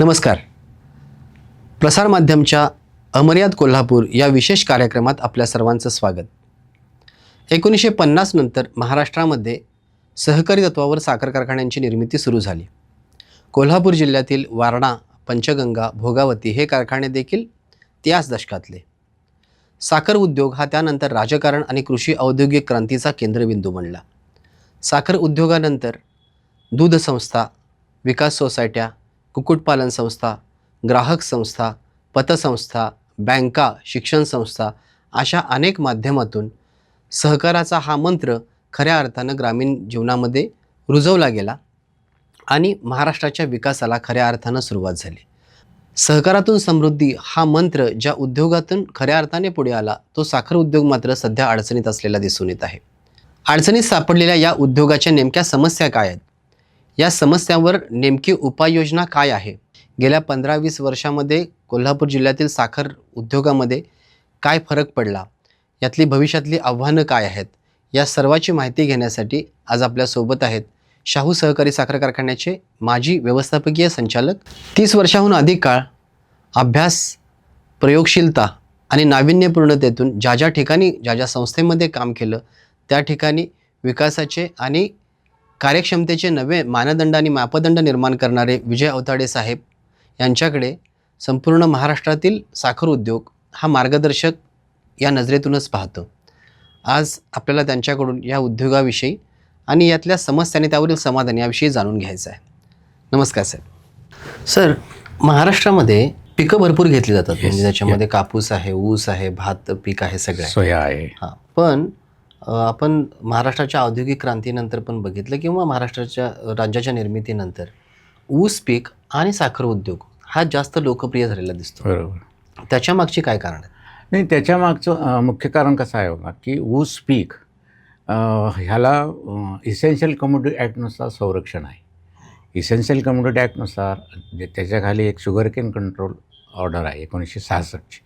नमस्कार. प्रसारमाध्यमच्या अमर्याद कोल्हापूर या विशेष कार्यक्रमात आपल्या सर्वांचं स्वागत. 1950 नंतर महाराष्ट्रामध्ये सहकारी तत्वावर साखर कारखान्यांची निर्मिती सुरू झाली. कोल्हापूर जिल्ह्यातील वारणा, पंचगंगा, भोगावती हे कारखाने देखील त्याच दशकातले. साखर उद्योग हा त्यानंतर राजकारण आणि कृषी औद्योगिक क्रांतीचा केंद्रबिंदू बनला. साखर उद्योगानंतर दूध संस्था, विकास सोसायट्या, कुक्कुटपालन संस्था, ग्राहक संस्था, पतसंस्था, बँका, शिक्षण संस्था अशा अनेक माध्यमातून सहकाराचा हा मंत्र खऱ्या अर्थानं ग्रामीण जीवनामध्ये रुजवला गेला आणि महाराष्ट्राच्या विकासाला खऱ्या अर्थानं सुरुवात झाली. सहकारातून समृद्धी हा मंत्र ज्या उद्योगातून खऱ्या अर्थाने पुढे आला तो साखर उद्योग मात्र सध्या अडचणीत असलेला दिसून येत आहे. अडचणीत सापडलेल्या या उद्योगाच्या नेमक्या समस्या काय आहेत, या समस्यांवर नेमकी उपाययोजना काय आहे, गेल्या 15-20 वर्षामध्ये कोल्हापूर जिल्ह्यातील साखर उद्योगामध्ये काय फरक पडला, यातली भविष्यातली आव्हानं काय आहेत, या सर्वाची माहिती घेण्यासाठी आज आपल्यासोबत आहेत शाहू सहकारी साखर कारखान्याचे माजी व्यवस्थापकीय संचालक. 30 वर्षाहून अधिक काळ अभ्यास, प्रयोगशीलता आणि नाविन्यपूर्णतेतून ज्या ठिकाणी ज्या संस्थेमध्ये काम केलं त्या ठिकाणी विकासाचे आणि कार्यक्षमतेचे नवे मानदंड आणि मापदंड निर्माण करणारे विजय अवताडे साहेब यांच्याकडे संपूर्ण महाराष्ट्रातील साखर उद्योग हा मार्गदर्शक या नजरेतूनच पाहतो. आज आपल्याला त्यांच्याकडून या उद्योगाविषयी आणि यातल्या समस्या आणि त्यावरील समाधान याविषयी जाणून घ्यायचं आहे. नमस्कार साहेब. सर, महाराष्ट्रामध्ये पिकं भरपूर घेतली जातात. म्हणजे त्याच्यामध्ये कापूस आहे, ऊस आहे, भात पीक आहे, सगळं सोया आहे. हां, पण आपण महाराष्ट्राच्या औद्योगिक क्रांतीनंतर पण बघितलं किंवा महाराष्ट्राच्या राज्याच्या निर्मितीनंतर ऊस पीक आणि साखर उद्योग हा जास्त लोकप्रिय झालेला दिसतो. बरोबर. त्याच्या मागची काय कारण आहे? नाही, त्याच्या मागचं मुख्य कारण कसं आहे बघा, की ऊस पीक ह्याला इसेन्शियल कमोडिटी ॲक्टनुसार संरक्षण आहे. इसेन्शियल कमोडिटी ॲक्टनुसार त्याच्याखाली एक शुगरकेन कंट्रोल ऑर्डर आहे 1966ची.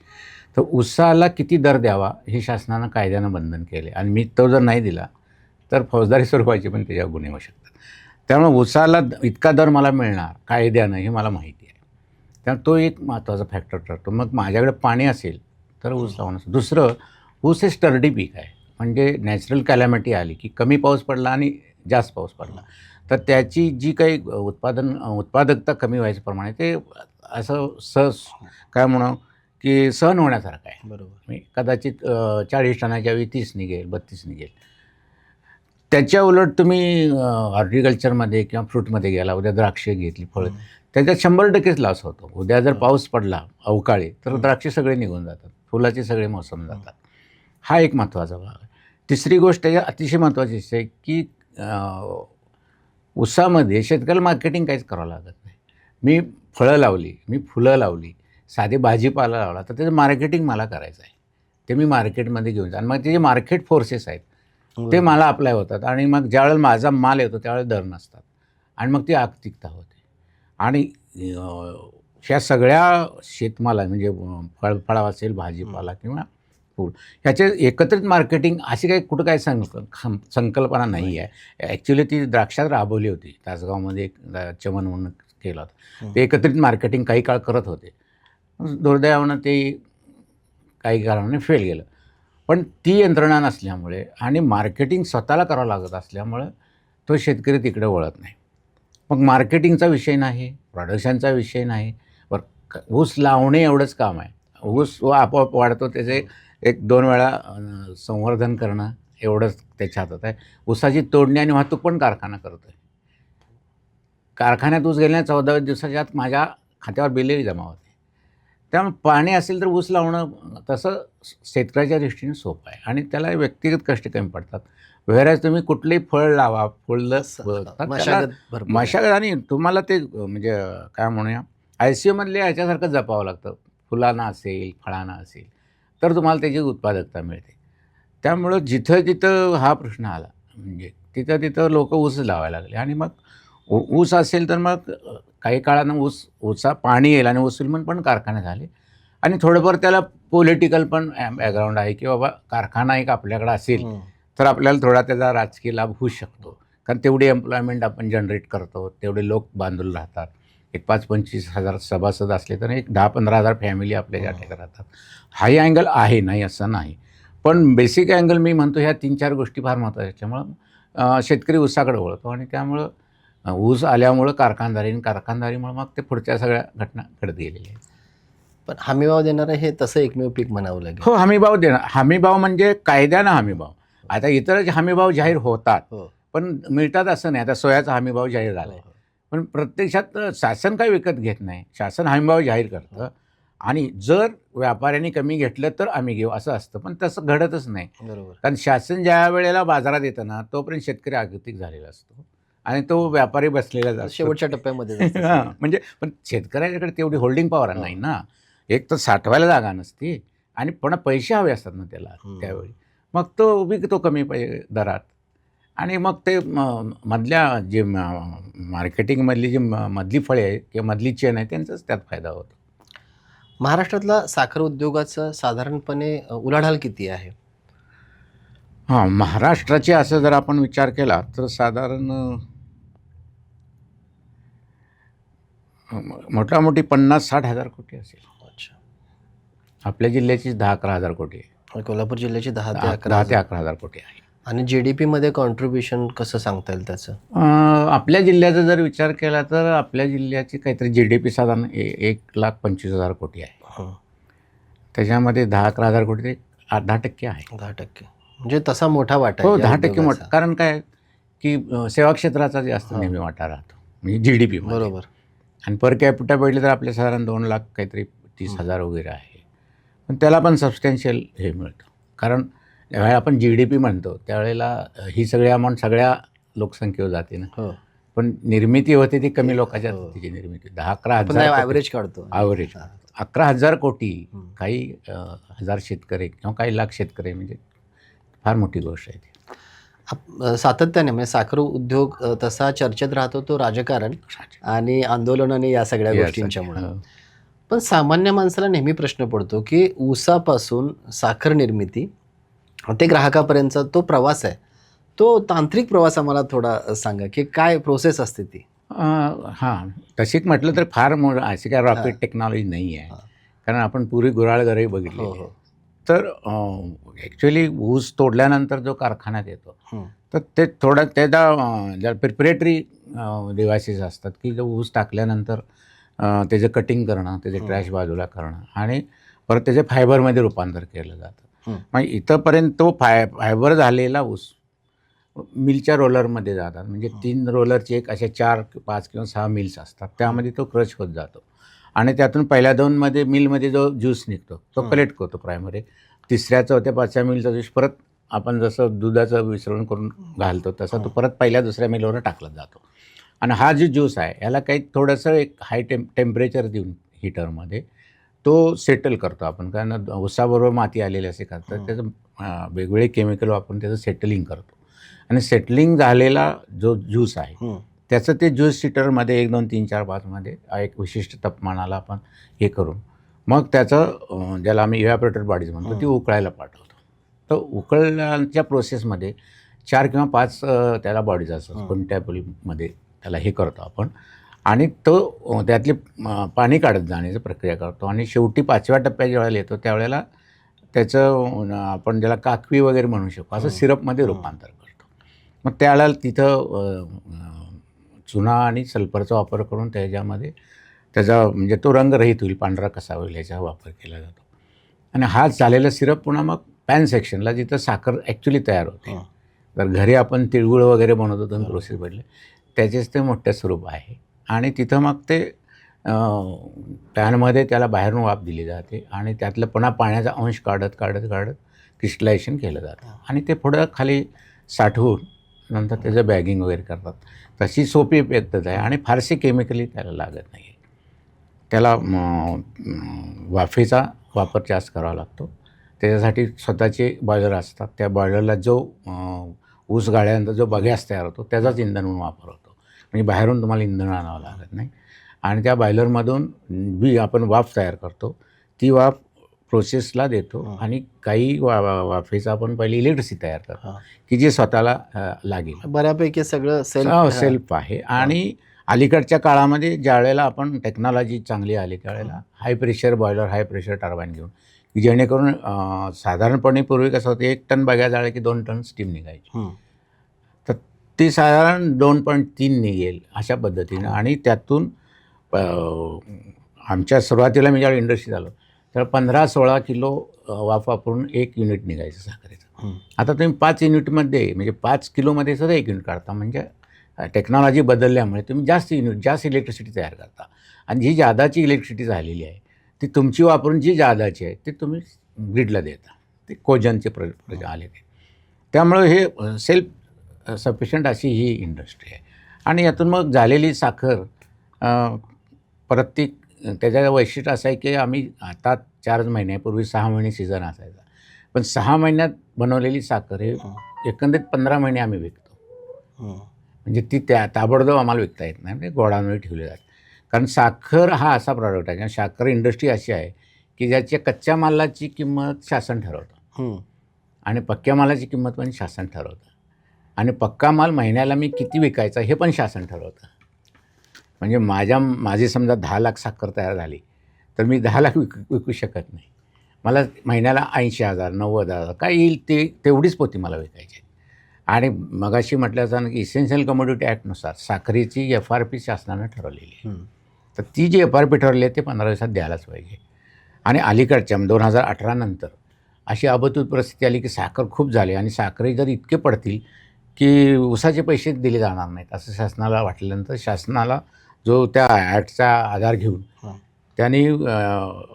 तर ऊसाला किती दर द्यावा हे शासनानं कायद्यानं बंधन केले आणि मी तो जर नाही दिला तर फौजदारी स्वरूपाचे पण त्याच्यावर गुन्हे होऊ शकतात. त्यामुळे ऊसाला इतका दर मला मिळणार कायद्यानं हे मला माहिती आहे. त्यामुळे तो एक महत्त्वाचा फॅक्टर ठरतो. मग माझ्याकडे पाणी असेल तर ऊस लावणं. दुसरं, ऊस हे स्टर्डी पीक आहे. म्हणजे नॅचरल कॅलॅमिटी आली की कमी पाऊस पडला आणि जास्त पाऊस पडला तर त्याची जी काही उत्पादकता कमी व्हायचं प्रमाणे ते असं काय म्हणू की सहन होण्यासारखं आहे. बरोबर. मी कदाचित 40 टनाच्या वेळी 30 निघेल, 32 निघेल. त्याच्या उलट तुम्ही हॉर्टिकल्चरमध्ये किंवा फ्रूटमध्ये गेला, उद्या द्राक्षे घेतली, फळं, त्याच्यात 100%च लॉस होतो. उद्या जर पाऊस पडला अवकाळी तर द्राक्षे सगळे निघून जातात, फुलाचे सगळे मोसम जातात. हा एक महत्त्वाचा भाग आहे. तिसरी गोष्ट त्याच्या अतिशय महत्त्वाची आहे की ऊसामध्ये शेतकऱ्याला मार्केटिंग काहीच करावं लागत नाही. मी फळं लावली, मी फुलं लावली, साधे भाजीपाला लावला तर त्याचं मार्केटिंग मला करायचं आहे. ते मी मार्केटमध्ये घेऊन जा आणि मग ते जे मार्केट फोर्सेस आहेत ते मला अप्लाय होतात आणि मग ज्यावेळेला माझा माल येतो त्यावेळेला दर नसतात आणि मग ती आर्थिकता होते. आणि ह्या सगळ्या शेतमाला म्हणजे फळा असेल, भाजीपाला किंवा फूल, ह्याचे एकत्रित मार्केटिंग अशी काही कुठं काही संकल्पना नाही आहे. ॲक्च्युली ती द्राक्षात राबवली होती. तासगावमध्ये एक चमन म्हणून केलं होतं. ते एकत्रित मार्केटिंग काही काळ करत होते. दुर्दैवानं ते काही कारणाने फेल गेलं. पण ती यंत्रणा नसल्यामुळे आणि मार्केटिंग स्वतःला करावं लागत असल्यामुळं तो शेतकरी तिकडे वळत नाही. मग मार्केटिंगचा विषय नाही, प्रोडक्शनचा विषय नाही, बरं ऊस लावणे एवढंच काम आहे. ऊस आपोआप वाढतो, त्याचे 1-2 वेळा संवर्धन करणं एवढंच त्याच्या हातात आहे. ऊसाची तोडणी आणि वाहतूक पण कारखाना करतो आहे. कारखान्यात ऊस गेल्या 14 दिवसाच्या आत माझ्या खात्यावर बिलही जमा होते. त्यामुळे पाणी असेल तर ऊस लावणं तसं शेतकऱ्याच्या दृष्टीने सोपं आहे आणि त्याला व्यक्तिगत कष्ट कमी पडतात. व्हेअरएज तुम्ही कुठलेही फळ लावा, फुलं, मशागत आणि तुम्हाला ते म्हणजे काय म्हणूया ICUमधले ह्याच्यासारखं जपावं लागतं. फुलांना असेल, फळांना असेल तर तुम्हाला त्याची उत्पादकता मिळते. त्यामुळं जिथं जिथं हा प्रश्न आला म्हणजे तिथं लोक ऊस लावायला लागले आणि मग ऊस असेल तर मग काही काळानं ऊसा पाणी येईल आणि ऊस म्हणून पण कारखाने झाले आणि थोडंफार त्याला पॉलिटिकल पण बॅकग्राऊंड आहे की बाबा कारखाना एक आपल्याकडे असेल तर आपल्याला थोडा त्याचा राजकीय लाभ होऊ शकतो. कारण तेवढी एम्प्लॉयमेंट आपण जनरेट करतो, तेवढे लोक बांधून राहतात. एक 5-25 हजार सभासद असले तर एक 10-15 हजार फॅमिली आपल्या ज्या ठिकाणी राहतात. हाही अँगल आहे, नाही असं नाही. पण बेसिक अँगल मी म्हणतो ह्या 3-4 गोष्टी फार महत्त्वाच्या त्याच्यामुळं शेतकरी ऊसाकडे वळतो आणि त्यामुळं ऊस आल्यामुळं कारखानदारीमुळं मग ते पुढच्या सगळ्या घटना घडत गेलेल्या आहेत. पण हमीभाव देणारं हे तसं एकमेव पीक म्हणावं लागेल. हो, हमीभाव देणं. हमीभाव म्हणजे कायद्यानं हमीभाव. आता इतर हमीभाव जाहीर होतात, हो. पण मिळतात असं नाही. आता सोयाचा हमीभाव जाहीर झाला आहे. पण प्रत्यक्षात शासन काही विकत घेत नाही. शासन हमीभाव जाहीर करतं आणि जर व्यापाऱ्यांनी कमी घेतलं तर आम्ही घेऊ असं असतं. पण तसं घडतच नाही. बरोबर. कारण शासन ज्या वेळेला बाजारात येतं ना, तोपर्यंत शेतकरी आगतिक झालेला असतो आणि तो व्यापारी बसलेलाच असतो. शेवटच्या टप्प्यामध्ये हां, म्हणजे पण शेतकऱ्याच्याकडे तेवढी होल्डिंग पॉवर नाही ना. एक तर साठवायला जागा नसते आणि पुन्हा पैसे हवे असतात ना त्याला त्यावेळी. मग तो विकतो कमी दरात आणि मग ते मधल्या जे मार्केटिंगमधली जी मधली फळे आहेत किंवा मधली चेन आहे त्यांचाच त्यात फायदा होतो. महाराष्ट्रातला साखर उद्योगाचा साधारणपणे उलाढाल किती आहे? हां, महाराष्ट्राची असं जर आपण विचार केला तर साधारण मोटामोटी 50-60 हजार कोटी असेल. अच्छा. आपल्या जिल्ह्याची 10-11 हजार कोटी आहे. आणि कोल्हापूर जिल्ह्याची 10 ते 10 11 ते 11 हजार कोटी आहे. आणि GDP मध्ये कॉन्ट्रीब्युशन कसं सांगता येईल त्याचं? आपल्या जिल्ह्याचा जर विचार केला तर आपल्या जिल्ह्याची काहीतरी GDP साधारण 1,25,000 कोटी आहे. हं. त्याच्यामध्ये 10-11 हजार कोटी ते 10% आहे. 10%. म्हणजे तसा मोठा वाटा हो, आहे या 10% मोठा. उद्योगाचा. कारण काय की सेवा क्षेत्राचा जास्त हां. नेहमी वाटा राहतो म्हणजे GDP. बरोबर. आणि पर कॅपिटा बघितलं तर आपल्या साधारण 2 लाख काहीतरी 30,000 वगैरे आहे. पण त्याला पण सबस्टॅन्शियल हे मिळतं. कारण ज्यावेळेला आपण GDP म्हणतो त्यावेळेला ही सगळी अमाऊंट सगळ्या लोकसंख्येवर जाते ना. हो. पण निर्मिती होते ती कमी लोकांच्या हो. तिची निर्मिती 10-11 आपण हजार ॲव्हरेज काढतो. ॲव्हरेज हां. 11,000 कोटी हं. काही हजार शेतकरी किंवा काही लाख शेतकरी म्हणजे फार मोठी गोष्ट आहे ती. सातत्याने म्हणजे साखर उद्योग तसा चर्चेत राहतो तो राजकारण आणि आंदोलन आणि या सगळ्या गोष्टींच्यामुळे. हो. पण सामान्य माणसाला नेहमी प्रश्न पडतो की ऊसापासून साखर निर्मिती ते ग्राहकापर्यंतचा तो प्रवास आहे, तो तांत्रिक प्रवास आम्हाला थोडा सांगा की काय प्रोसेस असते ती? हां, तशी म्हटलं तर फार अशी काय रॉकेट हां. टेक्नॉलॉजी नाही आहे. हां. कारण आपण पुरी गुऱ्हाळघरही हो, बघितलेली हो. आहे. तर ॲक्च्युली ऊस तोडल्यानंतर जो कारखान्यात येतो हं. तर ते थोडं त्याचा ज्या प्रिपरेटरी डिव्हायसेस असतात की जो ऊस टाकल्यानंतर त्याचं कटिंग करणं, त्याचे ट्रॅश बाजूला करणं आणि परत त्याचे फायबरमध्ये रूपांतर केलं जातं. मग इथंपर्यंत तो फायबर झालेला ऊस मिलच्या रोलरमध्ये जातात. म्हणजे 3 रोलरचे एक असे 4, 5 किंवा 6 मिल्स असतात. त्यामध्ये तो क्रश होत जातो आणि त्यातून पहिल्या 2मध्ये मिलमध्ये जो ज्यूस निघतो तो कलेक्ट करतो प्रायमरी. 3ऱ्या 4थ्या 5व्या मिलचा ज्यूस परत आपण जसं दुधाचं मिश्रण करून घालतो तसा तो परत पहिल्या 2ऱ्या मिलवर टाकला जातो. आणि हा जो ज्यूस आहे याला काही थोडंसं एक हाय टेम्परेचर देऊन हीटरमध्ये तो सेटल करतो आपण. कारण ऊसाबरोबर माती आलेली असे करतात त्याचं वेगवेगळे केमिकल वापरून त्याचं सेटलिंग करतो आणि सेटलिंग झालेला जो ज्यूस आहे त्याचं ते ज्यूस हीटरमध्ये 1, 2, 3, 4, 5मध्ये एक विशिष्ट तापमानाला आपण हे करून मग त्याचं ज्याला आम्ही इव्हॅपोरेटेड बॉडीज म्हणतो ती उकळायला पाठवतो. तर उकळण्याच्या प्रोसेसमध्ये 4 किंवा 5 त्याला बॉडीज असतात. कोणत्यामध्ये त्याला हे करतो आपण आणि तो त्यातली पाणी काढत जाण्याची प्रक्रिया करतो आणि शेवटी 5व्या टप्प्यात ज्यावेळेला येतो त्यावेळेला त्याचं आपण ज्याला काकवी वगैरे म्हणू शकतो असं सिरपमध्ये रूपांतर करतो. मग त्यावेळेला तिथं चुना आणि सल्फरचा वापर करून त्याच्यामध्ये त्याचा म्हणजे तो रंगरहित होईल, पांढरा कसा होईल याचा वापर केला जातो. आणि हा झालेला सिरप पुन्हा मग पॅन सेक्शनला जिथं साखर ॲक्च्युली तयार होते. तर घरी आपण तिळगुळ वगैरे बनवतो दोन प्रोसेस बदले त्याचेच ते मोठं स्वरूप आहे आणि तिथं मग ते पॅनमध्ये त्याला बाहेरून वाफ दिली जाते आणि त्यातलं पुन्हा पाण्याचा अंश काढत क्रिस्टलायझेशन केलं जातं आणि ते पुढं खाली साठवून नंतर त्याचं बॅगिंग वगैरे करतात. तशी सोपी पद्धत आहे आणि फारसे केमिकली त्याला लागत नाही. त्याला वाफेचा वापर जास्त करावा लागतो. त्याच्यासाठी स्वतःचे बॉयलर असतात. त्या बॉयलरला जो ऊस गाळल्यानंतर जो बगॅस तयार होतो त्याचाच इंधन म्हणून वापर होतो. म्हणजे बाहेरून तुम्हाला इंधन आणावं लागत नाही आणि त्या बॉयलरमधून आपण वाफ तयार करतो ती वाफ प्रोसेसला देतो आणि काही वाफेचा आपण पहिले इलेक्ट्रिसिटी तयार करतो की जे स्वतःला लागेल. बऱ्यापैकी सगळं सेल्फ आहे आणि अलीकडच्या काळामध्ये ज्यावेळेला आपण टेक्नॉलॉजी चांगली आली त्यावेळेला high pressure boiler, high pressure turbine घेऊन, की जेणेकरून साधारणपणे पूर्वी कसं होतं 1 टन बघा जाळलं की 2 टन स्टीम निघायची. तर ती साधारण 2.3 निघेल अशा पद्धतीनं. आणि त्यातून आमच्या सुरुवातीला मी ज्यावेळी इंडस्ट्रीत आलो तर 15-16 किलो वाफ वापरून 1 युनिट निघायचं साखरेचं. आता तुम्ही 5 युनिटमध्ये म्हणजे 5 किलोमध्ये सुद्धा 1 युनिट काढता. म्हणजे टेक्नॉलॉजी बदलल्यामुळे तुम्ही जास्त युनिट, जास्त इलेक्ट्रिसिटी तयार करता. आणि जी जादाची इलेक्ट्रिसिटी झालेली आहे ती तुमची वापरून जी जादाची आहे ती तुम्ही ग्रीडला देता. ते कोजनचे आले ते. त्यामुळं हे सेल्फ सफिशियंट अशी ही इंडस्ट्री आहे. आणि यातून मग झालेली साखर परत ती त्याचं वैशिष्ट्य असं आहे की आम्ही आता 4 महिन्यापूर्वी 6 महिने सीझन असायचा, पण 6 महिन्यात बनवलेली साखर हे एकंदरीत 15 महिने आम्ही विकतो. म्हणजे ती ताबडतोब आम्हाला विकता येत नाही, म्हणजे गोडाऊनवर ठेवले जातात. कारण साखर हा असा प्रॉडक्ट आहे, साखर इंडस्ट्री अशी आहे की ज्याच्या कच्च्या मालाची किंमत शासन ठरवतं आणि पक्क्या मालाची किंमत पण शासन ठरवतं. आणि पक्का माल महिन्याला मी किती विकायचा हे पण शासन ठरवतं. म्हणजे माझी समजा 10 लाख साखर तयार झाली तर मी 10 लाख विकू शकत नाही. मला महिन्याला 80,000 90,000 काय येईल ते तेवढीच पोती मला विकायची. आणि मगाशी म्हटल्याचं की इसेन्शियल कमोडिटी ॲक्टनुसार साखरेची FRP शासनानं ठरवलेली आहे. तर ती जी FRP ठरवली आहे ते 15 दिवसात द्यायलाच पाहिजे. आणि अलीकडच्या 2018 नंतर अशी अबतूत परिस्थिती आली की साखर खूप झाली आणि साखरे जर इतके पडतील की ऊसाचे पैसे दिले जाणार नाहीत असं शासनाला वाटल्यानंतर शासनाला जो त्या ॲक्टचा आधार घेऊन त्यांनी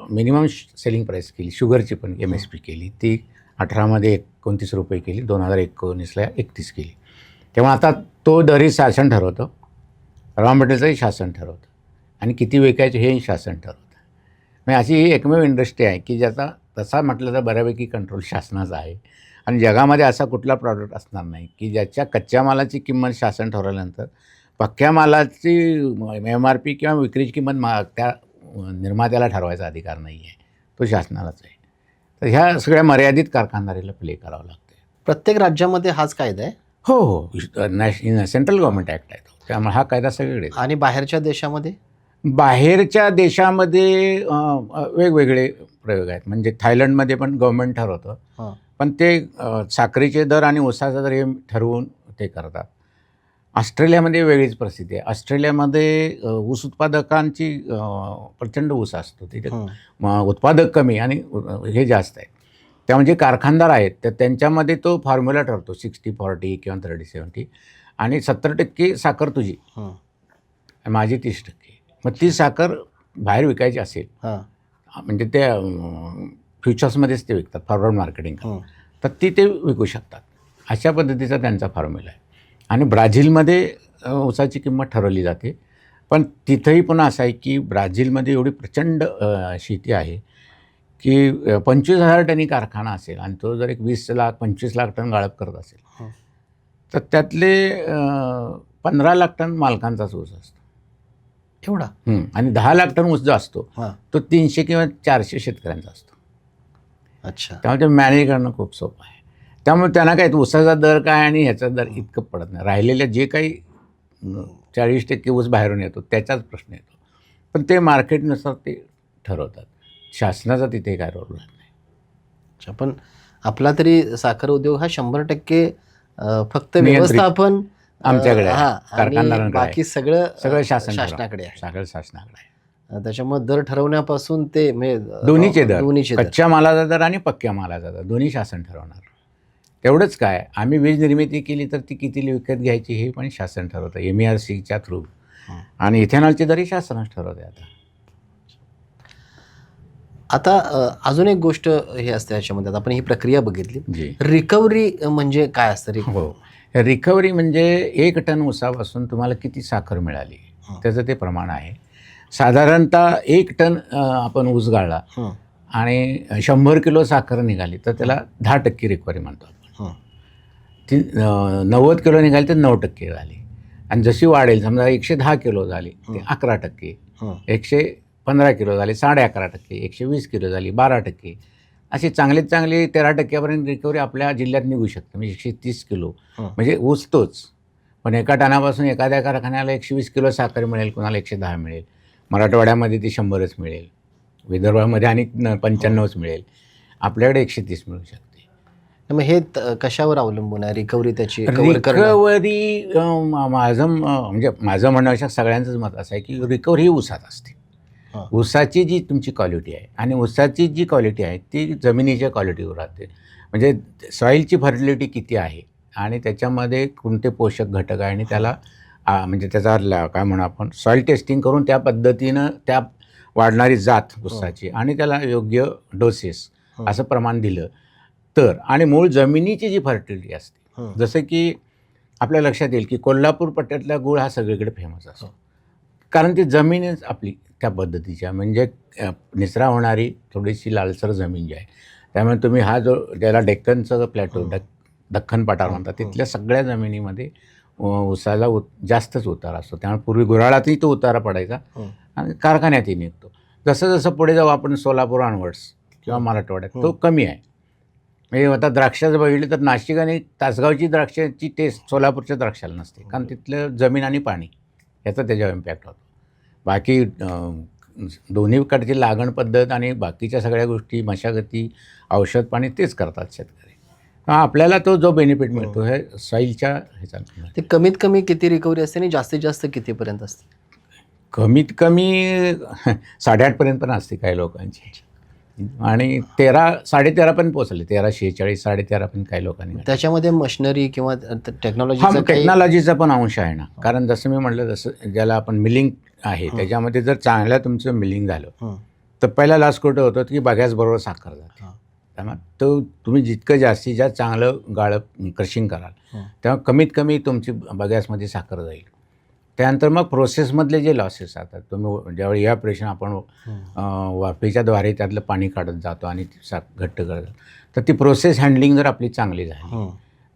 मिनिमम सेलिंग प्राईस केली. शुगरची पण MSP केली. ती 18मध्ये 29 रुपये केली, 2019ला 31 केली. तेव्हा आता तो दरही शासन ठरवतं, रॉ मटेरियलचंही शासन ठरवतं आणि किती विकायचे हेही शासन ठरवतं. म्हणजे अशी ही एकमेव इंडस्ट्री आहे की ज्याचा तसा म्हटलं तर बऱ्यापैकी कंट्रोल शासनाचा आहे. आणि जगामध्ये असा कुठला प्रॉडक्ट असणार नाही की ज्याच्या कच्च्या मालाची किंमत शासन ठरवल्यानंतर पक्क्या मालाची MRP किंवा विक्रीची किंमत त्या निर्मात्याला ठरवायचा अधिकार नाही आहे, तो शासनालाच आहे. तर ह्या सगळ्या मर्यादित कारखानदारीला प्ले करावं लागते. प्रत्येक राज्यामध्ये हाच कायदा आहे? हो, सेंट्रल गव्हर्नमेंट ॲक्ट आहे तो. त्यामुळे हा कायदा सगळीकडे. आणि बाहेरच्या देशामध्ये? बाहेरच्या देशामध्ये वेगवेगळे प्रयोग आहेत. म्हणजे थायलंडमध्ये पण गव्हर्नमेंट ठरवतं, पण ते साखरेचे दर आणि ऊसाचा दर हे ठरवून ते करतात. ऑस्ट्रेलियामध्ये वेगळीच परिस्थिती आहे. ऑस्ट्रेलियामध्ये ऊस उत्पादकांची प्रचंड ऊस असतो, तिथे उत्पादक कमी आणि हे जास्त आहे. त्या म्हणजे कारखानदार आहेत तर त्यांच्यामध्ये तो फॉर्म्युला ठरतो 60-40 किंवा 30-70 आणि 70% साखर तुझी, माझी 30%. मग ती साखर बाहेर विकायची असेल म्हणजे ते फ्युचर्समध्येच ते विकतात, फॉरवर्ड मार्केटिंग, तर ती ते विकू शकतात. अशा पद्धतीचा त्यांचा फॉर्म्युला आहे. आणि ब्राझीलमध्ये ऊसाची किंमत ठरवली जाते, पण तिथंही पुन्हा असं आहे की ब्राझीलमध्ये एवढी प्रचंड शेती आहे की 25,000 टनी कारखाना असेल आणि तो जर एक 20 लाख 25 लाख टन गाळप करत असेल तर त्यातले 15 लाख टन मालकांचाच ऊस असतो एवढा. आणि 10 लाख टन ऊस जो असतो तो 300 किंवा 400 शेतकऱ्यांचा असतो. अच्छा. त्यामुळे ते मॅनेज करणं खूप सोपं आहे. त्यामुळे त्यांना काय ऊसाचा दर काय आणि ह्याचा दर इतकं पडत नाही. राहिलेल्या जे काही 40% ऊस बाहेरून येतो त्याचाच प्रश्न येतो, पण ते मार्केटनुसार ते ठरवतात. शासनाचा तिथे काय रोल नाही. अच्छा. पण आपला तरी साखर उद्योग हा 100% फक्त व्यवस्थापन आमच्याकडे कारखानदारांकडे, बाकी सगळं शासनाकडे आहे. सगळं शासनाकडे आहे. त्याच्यामुळे दर ठरवण्यापासून ते दोन्हीचे दर, कच्च्या मालाचा दर आणि पक्क्या मालाचा दर दोन्ही शासन ठरवणार. तेवढंच काय, आम्ही वीज निर्मिती केली तर ती किती विकत घ्यायची हे पण शासन ठरवतं MERCच्या थ्रू. आणि इथेनॉलची दरही शासनच ठरवते. आता अजून एक गोष्ट हे असते याच्यामध्ये, आता आपण ही प्रक्रिया बघितली. रिकव्हरी म्हणजे काय असतं? रिकव्हरी म्हणजे 1 टन ऊसापासून तुम्हाला किती साखर मिळाली त्याचं ते प्रमाण आहे. साधारणतः 1 टन आपण ऊस गाळला आणि 100 किलो साखर निघाली तर त्याला 10% रिकव्हरी म्हणतो आपण. ती 90 किलो निघाली तर 9% झाली. आणि जशी वाढेल, समजा 110 किलो झाली ते 11%, 115 किलो झाली 11.5%, 120 किलो झाली 12%, अशी चांगलीत चांगली 13% रिकव्हरी आपल्या जिल्ह्यात निघू शकते. म्हणजे 130 किलो म्हणजे ऊस तोच, पण एका टनापासून एखाद्या कारखान्याला 120 किलो साखर मिळेल, कुणाला 110 मिळेल. मराठवाड्यामध्ये ती 100च मिळेल, विदर्भामध्ये आणि 95च मिळेल. आपल्याकडे 130 मिळू शकते. मग हे कशावर अवलंबून आहे रिकव्हरी त्याची कव्हर करणं? रिकव्हरी म्हणजे माझं म्हणण्यापेक्षा सगळ्यांचंच मत असं आहे की रिकव्हरी ही ऊसात असते. हां. ऊसाची जी तुमची क्वालिटी आहे आणि ऊसाची जी क्वालिटी आहे ती जमिनीच्या क्वालिटीवर राहते. म्हणजे सॉईलची फर्टिलिटी किती आहे आणि त्याच्यामध्ये कोणते पोषक घटक आहे आणि त्याला म्हणजे त्याचा काय म्हणू आपण सॉईल टेस्टिंग करून त्या पद्धतीनं त्या वाढणारी जात ऊसाची आणि त्याला योग्य डोसेस असं प्रमाण दिलं तर आणि मूळ जमिनीची जी फर्टिलिटी असते, जसं की आपल्या लक्षात येईल की कोल्हापूर पट्ट्यातला गूळ हा सगळीकडे फेमस असतो. कारण ती जमीनच आपली त्या पद्धतीची आहे. म्हणजे निचरा होणारी थोडीशी लालसर जमीन जी आहे. त्यामुळे तुम्ही हा जो ज्याला डेक्कनचं प्लॅटो दख्खन पठार म्हणतात, तिथल्या सगळ्या जमिनीमध्ये ऊसाला जास्तच उतारा असतो. त्यामुळे पूर्वी गुऱ्हाळातही तो उतारा पडायचा आणि कारखान्यातही निघतो. जसं जसं पुढे जाऊ आपण सोलापूर ऑनवर्ड्स किंवा मराठवाड्यात तो कमी आहे. म्हणजे आता द्राक्षाचं बघितलं तर नाशिक आणि तासगावची द्राक्षाची टेस्ट सोलापूरच्या द्राक्षाला नसते. कारण तिथलं जमीन आणि पाणी याचा त्याच्यावर इम्पॅक्ट होतो. बाकी दोन्हीकडची लागण पद्धत आणि बाकीच्या सगळ्या गोष्टी मशागती औषध पाणी तेच करतात शेतकरी. आपल्याला तो जो बेनिफिट मिळतो हे सॉईलच्या ह्याचा. ते कमीत कमी किती रिकव्हरी असते आणि जास्तीत जास्त कितीपर्यंत असते? कमीत कमी 8.5 पर्यंत पण असते काही लोकांची आणि 13-13.5 पण पोहोचले. 1346 13.5 पण काही लोकांनी. त्याच्यामध्ये मशिनरी किंवा टेक्नॉलॉजी टेक्नॉलॉजीचा पण अंश आहे ना. कारण जसं मी म्हटलं जसं ज्याला आपण मिलिंग आहे त्याच्यामध्ये जर चांगलं तुमचं मिलिंग झालं तर पहिला लास्ट कुठं होतं की बघ्याचबरोबर साखर जाते. त्यामुळे तो तुम्ही जितकं जास्तीत जास्त चांगलं गाळप क्रशिंग कराल तेव्हा कमीत कमी तुमची बघ्यासमध्ये साखर जाईल. त्यानंतर मग प्रोसेसमधले जे लॉसेस असतात तुम्ही ज्यावेळी या ऑपरेशन आपण वाफेच्याद्वारे त्यातलं पाणी काढत जातो आणि घट्ट करत तर ती प्रोसेस हँडलिंग जर आपली चांगली झाली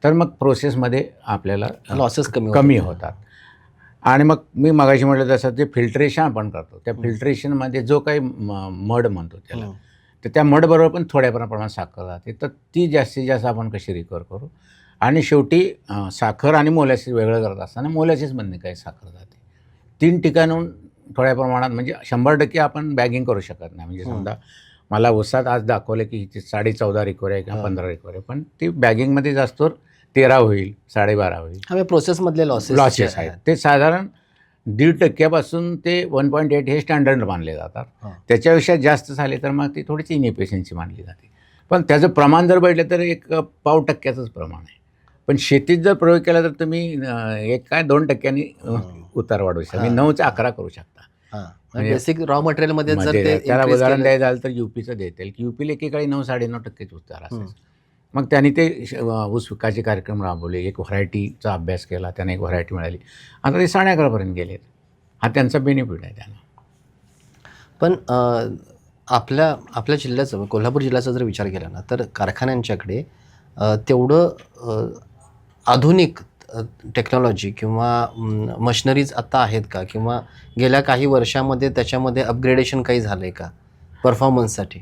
तर मग प्रोसेसमध्ये आपल्याला लॉसेस कमी होतात. आणि मग मी मगाशी म्हटलं तसं ते फिल्ट्रेशन आपण करतो त्या फिल्ट्रेशनमध्ये जो काही मड म्हणतो त्याला तर त्या मडबरोबर पण थोड्या प्रमाणात साखर राहते. तर ती जास्तीत जास्त आपण कशी रिकवर करू आणि शेवटी साखर आणि मोलॅसिस वेगळं करत असताना मोलॅसिसमधून काही साखर जाते. 3 ठिकाणून थोड्या प्रमाणात म्हणजे 100% आपण बॅगिंग करू शकत नाही. म्हणजे समजा मला ऊसात आज दाखवलं की 14.5 रिकवर आहे किंवा 15 रिकवर आहे पण ती बॅगिंगमध्ये जास्त 13 होईल 12.5 होईल. हा प्रोसेसमधले लॉसेस आहेत ते साधारण 1.5% ते 1.8 हे स्टँडर्ड मानले जातात. त्याच्यापेक्षा जास्त झाले तर मग ती थोडीशी इनएफिशियन्सी मानली जाते. पण त्याचं प्रमाण जर बघितलं तर 0.5%च प्रमाण आहे. पण शेतीत जर प्रयोग केला तर तुम्ही 2% उतार वाढवू शकता. 9 ते 11 करू शकता. बेसिक रॉ मटेरियलमध्ये जर ते त्याला उदाहरण द्यायचं झालं तर यूपीचं देता येईल की यूपीला एकेकाळी 9-9.5% उतार असायचं. मग त्यांनी ते ऊस विकाचे कार्यक्रम राबवले. एक व्हरायटीचा अभ्यास केला त्याने एक व्हरायटी मिळाली. आता ते 11.5पर्यंत गेलेत. हा त्यांचा बेनिफिट आहे त्यांना. पण आपल्या जिल्ह्याचं कोल्हापूर जिल्ह्याचा जर विचार केला ना तर कारखान्यांच्याकडे तेवढं आधुनिक टेक्नॉलॉजी किंवा मशिनरीज आता आहेत का किंवा गेल्या काही वर्षामध्ये त्याच्यामध्ये अपग्रेडेशन काही झालं आहे का परफॉर्मन्ससाठी?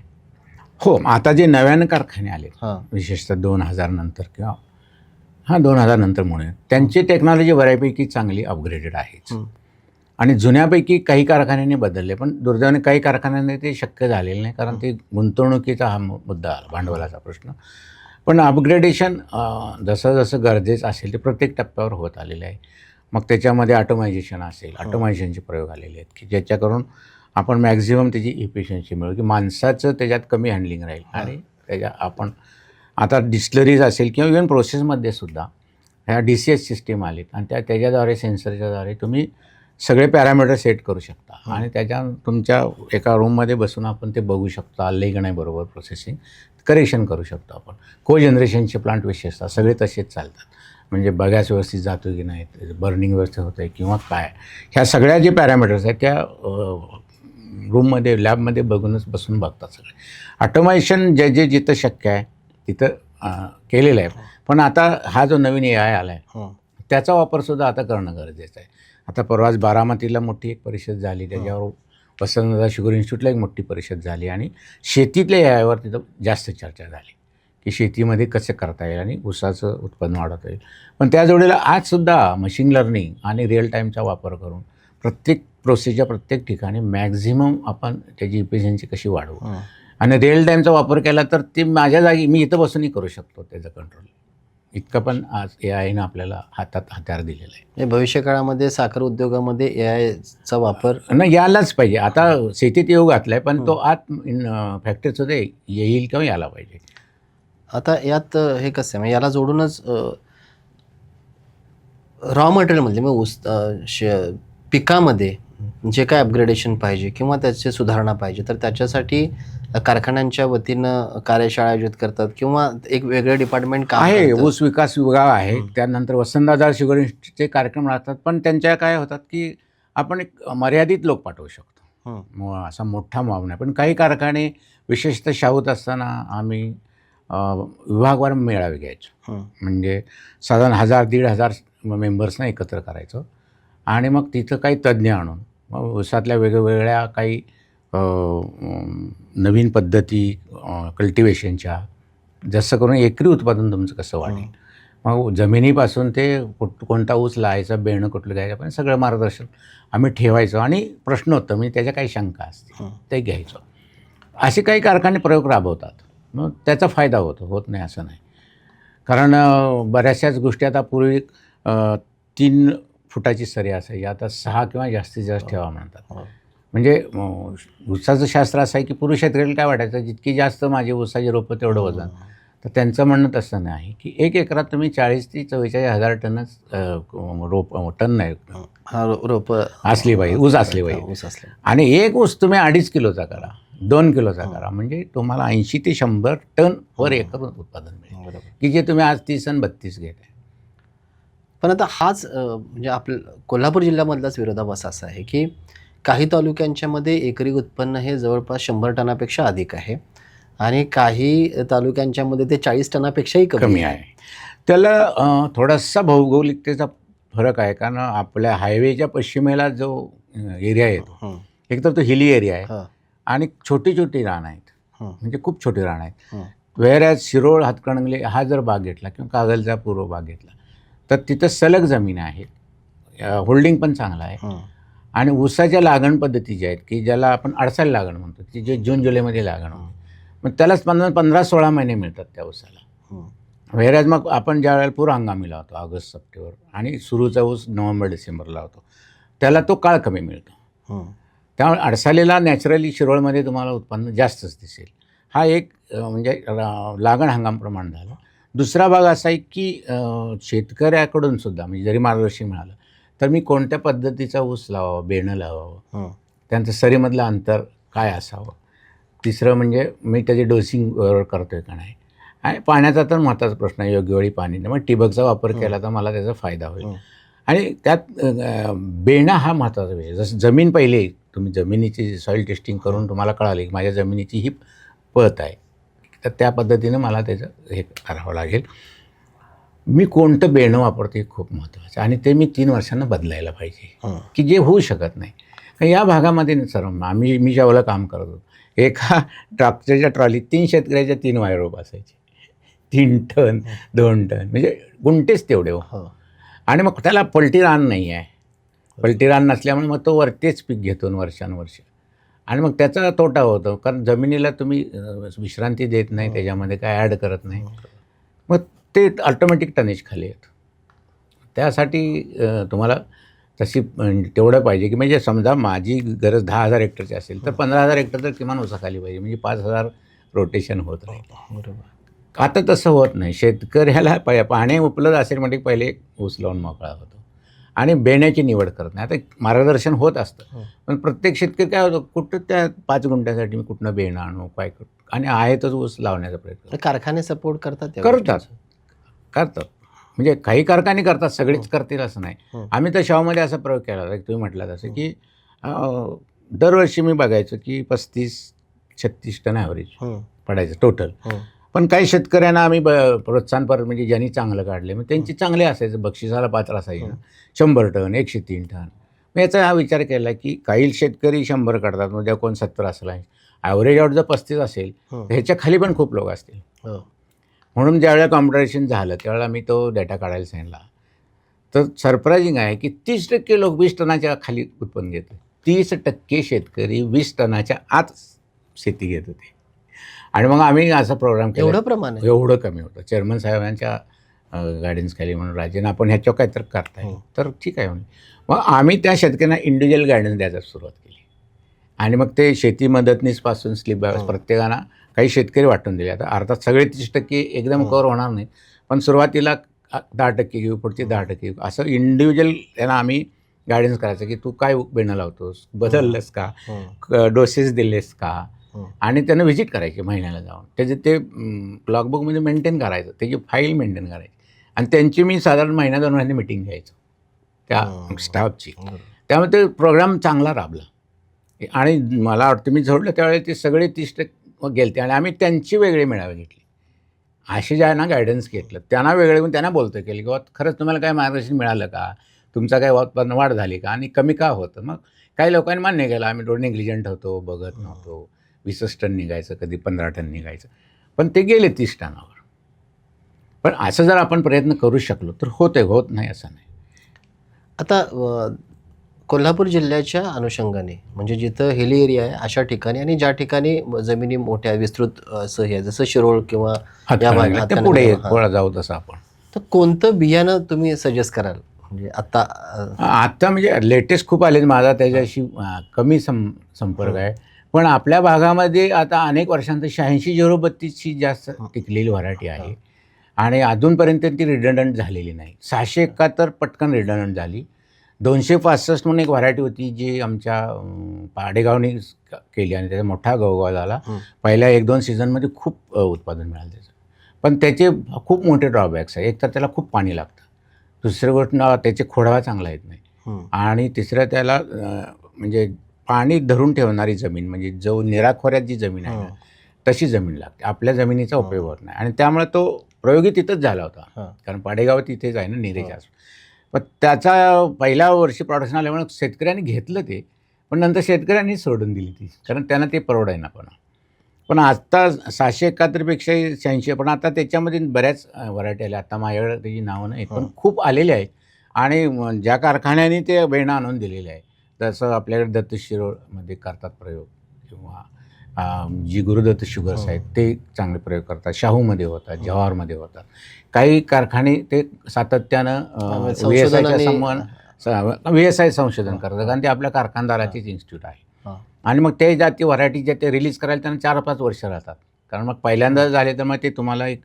हो, आता जे नव्यानं कारखाने आले विशेषतः 2000 नंतर किंवा 2000 नंतर म्हणून त्यांची टेक्नॉलॉजी बऱ्यापैकी चांगली अपग्रेडेड आहे. आणि जुन्यापैकी काही कारखान्यांनी बदलले पण दुर्दैवाने काही कारखान्यांनी ते शक्य झालेलं नाही कारण ते गुंतवणुकीचा हा मुद्दा आला, भांडवलाचा प्रश्न. पण अपग्रेडेशन जसं जसं गरजेचं असेल ते प्रत्येक टप्प्यावर होत आलेलं आहे. मग त्याच्यामध्ये ऑटोमायझेशन असेल, ऑटोमायझेशनचे प्रयोग आलेले आहेत की ज्याच्याकरून आपण मॅक्झिमम त्याची इफिशियन्सी मिळू की माणसाचं त्याच्यात कमी हँडलिंग राहील. आणि त्याच्या आपण आता डिस्टिलरीज असेल किंवा इव्हन प्रोसेसमध्ये सुद्धा ह्या DCS सिस्टीम आलीत आणि त्याच्याद्वारे सेन्सरच्याद्वारे तुम्ही सगळे पॅरामीटर सेट करू शकता आणि त्याच्या तुमच्या एका रूममध्ये बसून आपण ते बघू शकतो आले की नाही बरोबर प्रोसेसिंग करेक्शन करू शकतो आपण. जनरेशनचे प्लांट विशेषतः सगळे तसेच चालतात. म्हणजे बघायच व्यवस्थित जातो की नाही, बर्निंग व्यवस्थित होतं आहे किंवा काय, ह्या सगळ्या जे पॅरामीटर्स आहेत त्या रूममध्ये लॅबमध्ये बसून बघतात सगळे. ऑटोमेशन जे जिथं शक्य आहे तिथं केलेलं आहे. पण आता हा जो नवीन AI आला आहे त्याचा वापरसुद्धा आता करणं गरजेचं आहे. आता परवाच बारामतीला मोठी एक परिषद झाली, त्याच्यावर वसंतदादा शुगर इन्स्टिट्यूटला एक मोठी परिषद झाली आणि शेतीतल्या AIवर तिथं जास्त चर्चा झाली की शेतीमध्ये कसं करता येईल आणि ऊसाचं उत्पन्न वाढवता येईल. पण त्या जोडीला आजसुद्धा मशीन लर्निंग आणि रिअल टाईमचा वापर करून प्रत्येक प्रोसेसच्या प्रत्येक ठिकाणी मॅक्झिमम आपण त्याची इफिशियन्सी कशी वाढवू आणि रिअल टाईमचा वापर केला तर ते माझ्या जागी मी इथं बसूनही करू शकतो त्याचं कंट्रोल. इतकं पण आज AIनं आपल्याला हातात हत्यार दिलेलं आहे. म्हणजे भविष्य काळामध्ये साखर उद्योगामध्ये AIचा वापर नाही यायलाच पाहिजे. आता शेतीत येऊ घातलाय पण तो आत फॅक्टरीमध्ये येईल किंवा यायला पाहिजे. आता यात हे कसं आहे म्हणजे याला जोडूनच रॉ मटेरियलमधले मग पिकामध्ये जे काय अपग्रेडेशन पाहिजे किंवा त्याची सुधारणा पाहिजे तर त्याच्यासाठी कारखान्यांच्या वतीनं कार्यशाळा आयोजित करतात किंवा एक वेगळे डिपार्टमेंट काम आहे. करतं. ऊस विकास विभाग आहे. त्यानंतर वसंतदादा शुगर इन्स्टिट्यूटचे कार्यक्रम राहतात. पण त्यांच्या काय होतात की आपण एक मर्यादित लोक पाठवू शकतो. असा मोठा मॉब नाही. पण काही कारखाने विशेषतः शाहूत असताना आम्ही विभागवार मेळावे घ्यायचो. म्हणजे साधारण 1000-1500 मेंबर्सना एकत्र करायचो आणि मग तिथं काही तज्ज्ञ आणून मग ऊसातल्या वेगवेगळ्या काही नवीन पद्धती कल्टिवेशनच्या जसं करून एकरी उत्पादन तुमचं कसं वाढेल. मग जमिनीपासून ते कोणता ऊस लावायचा, बेणं कुठलं घ्यायचं पण सगळं मार्गदर्शन आम्ही ठेवायचो आणि प्रश्न होतं म्हणजे त्याच्या काही शंका असतील ते घ्यायचो. असे काही कारखाने प्रयोग राबवतात. मग त्याचा फायदा होत नाही असं नाही. कारण बऱ्याचशाच गोष्टी आता पूर्वी 3 फुटाची सरी असायची आता 6 किंवा जास्तीत जास्त ठेवा म्हणतात. म्हणजे ऊसाचं शास्त्र असं आहे की पूर्वी शेतकऱ्याला काय वाटायचं जितकी जास्त माझी ऊसाची रोपं तेवढं वजन. तर त्यांचं म्हणणं तसं नाही की 1 एकरात तुम्ही 40,000 ते 44,000 टनच टन नाही रोप असली पाहिजे, ऊस असली पाहिजे. ऊस असले आणि एक ऊस तुम्ही 2.5 किलोचा करा, 2 किलोचा करा म्हणजे तुम्हाला 80 ते 100 टन पर एकर उत्पादन मिळेल की जे तुम्ही आज 30 आणि 32 घेताय. पण आता हाच म्हणजे आपल्या कोल्हापूर जिल्ह्यामधलाच विरोधाभास असा आहे की काही तालुक्यांच्यामध्ये एकरी उत्पन्न हे जवळपास 100 टनापेक्षा अधिक आहे आणि काही तालुक्यांच्यामध्ये ते 40 टनापेक्षाही कमी आहे. त्याला थोडासा भौगोलिकतेचा फरक आहे कारण आपल्या हायवेच्या पश्चिमेला जो एरिया येतो एक तर तो हिली एरिया आहे आणि छोटी छोटी रानं आहेत. म्हणजे खूप छोटी रानं आहेत. वेळेस शिरोळ, हातकणंगले हा जर भाग घेतला किंवा कागलचा पूर्व भाग घेतला तर तिथं सलग जमीन आहेत. होल्डिंग पण चांगलं आहे आणि ऊसाच्या लागण पद्धती ज्या आहेत की ज्याला आपण अडसाळी लागण म्हणतो की जे जून-जुलैमध्ये लागण होते मग त्यालाच 15-16 महिने मिळतात त्या ऊसाला. वेळेस मग आपण ज्या वेळेला पूर हंगामी लावतो ऑगस्ट-सप्टेंबर आणि सुरूचा ऊस नोव्हेंबर-डिसेंबर लावतो त्याला तो काळ कमी मिळतो. त्यामुळे अडसाळीला नॅचरली शिरोळमध्ये तुम्हाला उत्पन्न जास्तच दिसेल. हा एक म्हणजे लागण हंगाम प्रमाण झालं. दुसरा भाग असा आहे की शेतकऱ्याकडून सुद्धा म्हणजे जरी मार्गदर्शन मिळालं तर मी कोणत्या पद्धतीचा ऊस लावावा, बेणं लावावं, त्यांचं सरीमधलं अंतर काय असावं. तिसरं म्हणजे मी त्याची डोसिंग बरोबर करतो आहे का नाही आणि पाण्याचा तर महत्त्वाचा प्रश्न आहे. योग्य वेळी पाणी मग ठिबकचा वापर केला तर मला त्याचा फायदा होईल. आणि त्यात बेणं हा महत्त्वाचा वेळ जसं जमीन पहिले तुम्ही जमिनीची सॉईल टेस्टिंग करून तुम्हाला कळालं की माझ्या जमिनीची ही पत आहे तर त्या पद्धतीनं मला त्याचं हे करावं लागेल. मी कोणतं बेणं वापरतो हे खूप महत्त्वाचं आणि ते मी 3 वर्षांना बदलायला पाहिजे की जे होऊ शकत नाही. या भागामध्ये सर मी ज्यावेळेला काम करत होतो एका ट्रॅक्टरच्या ट्रॉलीत 3 शेतकऱ्याच्या 3 वायरोप असायचे. 3 टन 2 टन म्हणजे गुंटेच तेवढे आणि मग त्याला पलटी रान नाही आहे. पलटी रान नसल्यामुळे मग तो वरतेच पीक घेतो वर्षानुवर्ष आणि मग त्याचा तोटा होतो कारण जमिनीला तुम्ही विश्रांती देत नाही त्याच्यामध्ये काय ॲड करत नाही मग ते ऑटोमॅटिक टनेज खाली येतं. त्यासाठी तुम्हाला तशी तेवढं पाहिजे की म्हणजे समजा माझी गरज 10,000 हेक्टरची असेल तर 15,000 हेक्टर तर किमान ऊसाखाली पाहिजे म्हणजे 5,000 रोटेशन होत राहील. बरोबर. आता तसं होत नाही. शेतकऱ्याला पाणी उपलब्ध असेल म्हणजे पहिले ऊस लावून मोकळा होतो आणि बेण्याची निवड करत नाही. आता मार्गदर्शन होत असतं पण प्रत्येक शेतकरी काय होतं कुठं त्या 5 गुंठ्यासाठी मी कुठनं बेणं आणू काय करू आणि आहेतच ऊस लावण्याचा प्रयत्न कारखाने सपोर्ट करतात म्हणजे काही कारखाने करतात सगळेच करतील असं नाही. आम्ही तर शाहूमध्ये असा प्रयोग केला होता तुम्ही म्हटलं तसं की दरवर्षी मी बघायचो की 35-36 टन ॲव्हरेज पडायचं टोटल. पण काही शेतकऱ्यांना आम्ही प्रोत्साहनपर म्हणजे ज्यांनी चांगलं काढले मग त्यांची चांगले असायचं बक्षिसाला पात्र असायचं 100 टन 103 टन. मग याचा हा विचार केला की काही शेतकरी 100 काढतात म्हणजे कोण 70 असेल ॲव्हरेज आउट जर 35 असेल ह्याच्या खाली पण खूप लोक असतील म्हणून ज्यावेळेला कॉम्पिटिशन झालं त्यावेळेला मी तो डेटा काढायला सांगितला. तर सरप्रायझिंग आहे की 30% लोक 20 टनाच्या खाली उत्पन्न घेत होते. 30% शेतकरी 20 टनाच्या आत शेती घेत होते. आणि मग आम्ही असा प्रोग्राम केला. एवढं प्रमाण आहे? एवढं कमी होतं. चेअरमन साहेबांच्या गायडन्स खाली म्हणून राजेन आपण ह्याच्यावर काहीतरी करता येईल. तर ठीक आहे म्हणे. मग आम्ही त्या शेतकऱ्यांना इंडिव्हिज्युअल गायडन्स द्यायला सुरुवात केली. आणि मग ते शेती मदतनीसपासून स्लिप बाय प्रत्येकाला काही शेतकरी वाटून दिले. आता अर्थात सगळे 30% एकदम कव्हर होणार नाही, पण सुरुवातीला 10% घेऊ, पुढचे 10% घेऊ, असं इंडिव्हिज्युअल त्यांना आम्ही गायडन्स करायचं की तू काय बेणं लावतोस, बदललंस का, डोसेस दिलेस का, आणि त्यांना व्हिजिट करायची महिन्याला जाऊन. त्याचे ते लॉगबुकमध्ये मेंटेन करायचं, त्याची फाईल मेंटेन करायची. आणि त्यांची मी साधारण महिन्या 2 महिन्यांनी मिटिंग घ्यायचो त्या स्टाफची. त्यामुळे ते प्रोग्राम चांगला राबला. आणि मला वाटतं मी जोडलं त्यावेळेस ते सगळे 30% गेलते आणि आम्ही त्यांची वेगळी मेळावे घेतली. असे ज्यांना गायडन्स घेतलं त्यांना वेगळे घेऊन त्यांना बोलतो केलं की खरंच तुम्हाला काय मार्गदर्शन मिळालं का, तुमचा काय उत्पन्न वाढ झाली का, आणि कमी का होतं. मग काही लोकांनी मान्य केलं आम्ही नेग्लिजंट होतो, बघत नव्हतो, 20 टन निघायचं, कधी 15 टन निघायचं, पण ते गेले 30 टनावर. पण असं जर आपण प्रयत्न करू शकलो तर होत नाही असं नाही. आता कोल्हापूर जिल्ह्याच्या अनुषंगाने म्हणजे जिथं हिली एरिया आहे अशा ठिकाणी आणि ज्या ठिकाणी जमिनी मोठ्या विस्तृत असं हे आहे, जसं शिरोळ किंवा या भागात ते पुढे थोडा जाऊ तसं आपण. तर कोणतं बियाणं तुम्ही सजेस्ट कराल म्हणजे आता म्हणजे लेटेस्ट खूप आले, माझा त्याच्याशी कमी संपर्क आहे, पण आपल्या भागामध्ये आता अनेक वर्षांत 86-032ची जास्त टिकलेली व्हरायटी आहे आणि अजूनपर्यंत ती रिडंडंट झालेली नाही. 671 पटकन रिडंडंट झाली. 265 म्हणून एक व्हरायटी होती जी आमच्या पाडेगावनी केली आणि त्याचा मोठा गवगाव झाला. पहिल्या 1-2 सीझनमध्ये खूप उत्पादन मिळालं त्याचं, पण त्याचे खूप मोठे ड्रॉबॅक्स आहे. एक तर त्याला खूप पाणी लागतं, दुसरी गोष्ट त्याचे खोडवा चांगला येत नाही, आणि तिसरं त्याला म्हणजे पाणी धरून ठेवणारी जमीन, म्हणजे जो निराखोऱ्यात जी जमीन आहे ना तशी जमीन लागते. आपल्या जमिनीचा उपयोग होत नाही आणि त्यामुळे तो प्रयोगी तिथंच झाला होता, कारण पाडेगाव तिथेच आहे ना निरेच्या. पण त्याचा पहिल्या वर्षी प्रोडक्शन आल्यामुळे शेतकऱ्यांनी घेतलं ते, पण नंतर शेतकऱ्यांनी सोडून दिली ती, कारण त्यांना ते परवडाय ना. पण आता 671पेक्षाही 86, पण आता त्याच्यामध्ये बऱ्याच व्हरायटी आल्या. आता माझ्याकडे त्याची नावं नाही, पण खूप आलेली आहेत. आणि ज्या कारखान्याने ते बेणं आणून दिलेले आहे, जसं आपल्याकडे दत्त शिरोळमध्ये करतात प्रयोग, किंवा जी गुरुदत्त शुगर्स आहेत ते चांगले प्रयोग करतात, शाहूमध्ये होतात, जवाहरमध्ये होतात. काही कारखाने ते सातत्यानं VSI संशोधन करतात, कारण ते आपल्या कारखानदाराचीच इन्स्टिट्यूट आहे. आणि मग ते जाती व्हरायटी ज्या ते रिलीज करायला त्यांना 4-5 वर्ष राहतात, कारण मग पहिल्यांदा झाले तर मग ते तुम्हाला एक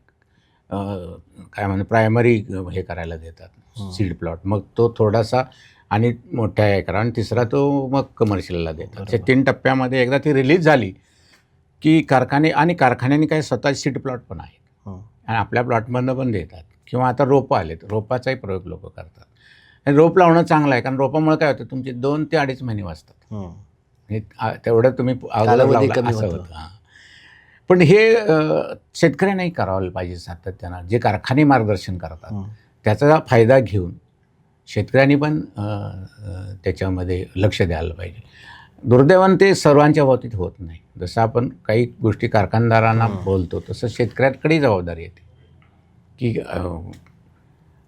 काय म्हणतात प्रायमरी हे करायला देतात, सीड प्लॉट, मग तो थोडासा आणि मोठ्या एकरा, आणि तिसरा तो मग कमर्शियलला देतात. त्या 3 टप्प्यामध्ये एकदा ती रिलीज झाली की कारखान्यांनी काही स्वतः सीड प्लॉट पण आहेत आणि आपल्या प्लॉटमधनं पण देतात, किंवा आता रोपं आलेत, रोपाचाही प्रयोग लोक करतात. आणि रोप लावणं चांगलं आहे, कारण रोपामुळे काय होतं तुमचे 2 ते 2.5 महिने वाचतात, तेवढं तुम्ही असं होतं. पण हे शेतकऱ्यांनाही करावं पाहिजे सातत्यानं, जे कारखाने मार्गदर्शन करतात त्याचा फायदा घेऊन शेतकऱ्यांनी पण त्याच्यामध्ये लक्ष द्यायला पाहिजे. दुर्दैवानं ते सर्वांच्या बाबतीत होत नाही. जसं आपण काही गोष्टी कारखानदारांना बोलतो तसं शेतकऱ्याकडे जबाबदारी येते की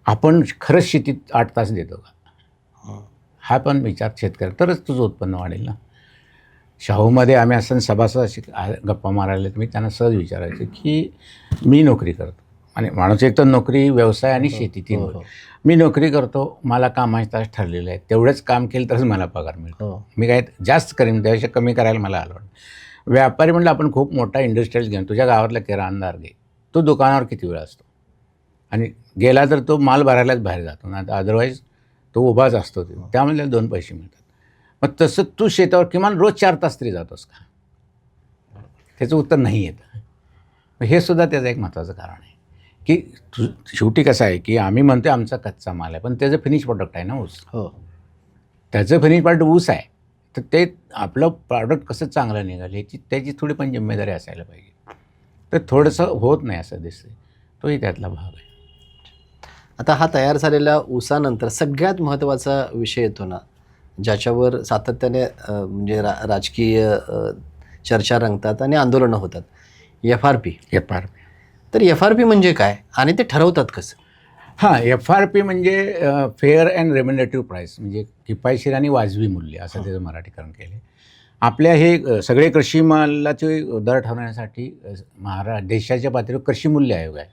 आपण खरंच शेतीत 8 तास देतो का, हा पण विचार शेतकऱ्या, तरच तुझं उत्पन्न वाढेल ना. शाहूमध्ये आम्ही असं सभासद गप्पा मारायला मी त्यांना सहज विचारायचं की मी नोकरी करतो, आणि माणूस एक तर नोकरी, व्यवसाय आणि शेती 3 मी नोकरी करतो, मला कामाचे तास ठरलेले आहेत, तेवढंच काम केलं तरच मला पगार मिळतो. मी काय जास्त करीन, त्यापेक्षा कमी करायला मला आवडतं. व्यापारी म्हणलं आपण खूप मोठा इंडस्ट्रीज घेऊन, तुझ्या गावातला किराणदार घे, तो दुकानावर किती वेळ असतो, आणि गेला तर तो माल भरायलाच बाहेर जातो ना, अदरवाईज तो उभाच असतो, त्यामुळे 2 पैसे मिळतात. मग तसं तू शेतावर किमान रोज 4 तास तरी जातोस का, त्याचं उत्तर नाही येतं. हे सुद्धा त्याचं एक महत्त्वाचं कारण आहे की शेवटी कसं आहे की आम्ही म्हणतो आमचा कच्चा माल आहे, पण त्याचं फिनिश प्रोडक्ट आहे ना ऊस. त्याचं फिनिश प्रोडक्ट ऊस आहे, तर ते आपलं प्रॉडक्ट कसं चांगलं निघालं याची त्याची थोडी पण जिम्मेदारी असायला पाहिजे. तर थोडंसं होत नाही असं दिसतं, तोही त्यातला भाग आहे. आता हा तयार झालेल्या ऊसानंतर सगळ्यात महत्त्वाचा विषय येतो ना, ज्याच्यावर सातत्याने म्हणजे राजकीय चर्चा रंगतात आणि आंदोलनं होतात, FRP. तर FRP म्हणजे काय आणि ते ठरवतात कसं? हां, FRP म्हणजे फेअर अँड रेम्युनरेटिव्ह प्राईस, म्हणजे किफायतशीर आणि वाजवी मूल्य असं त्याचं मराठीकरण केलं आहे. आपल्या हे सगळे कृषी मालाचे दर ठरवण्यासाठी देशाच्या पातळीवर कृषी मूल्य आयोग आहे,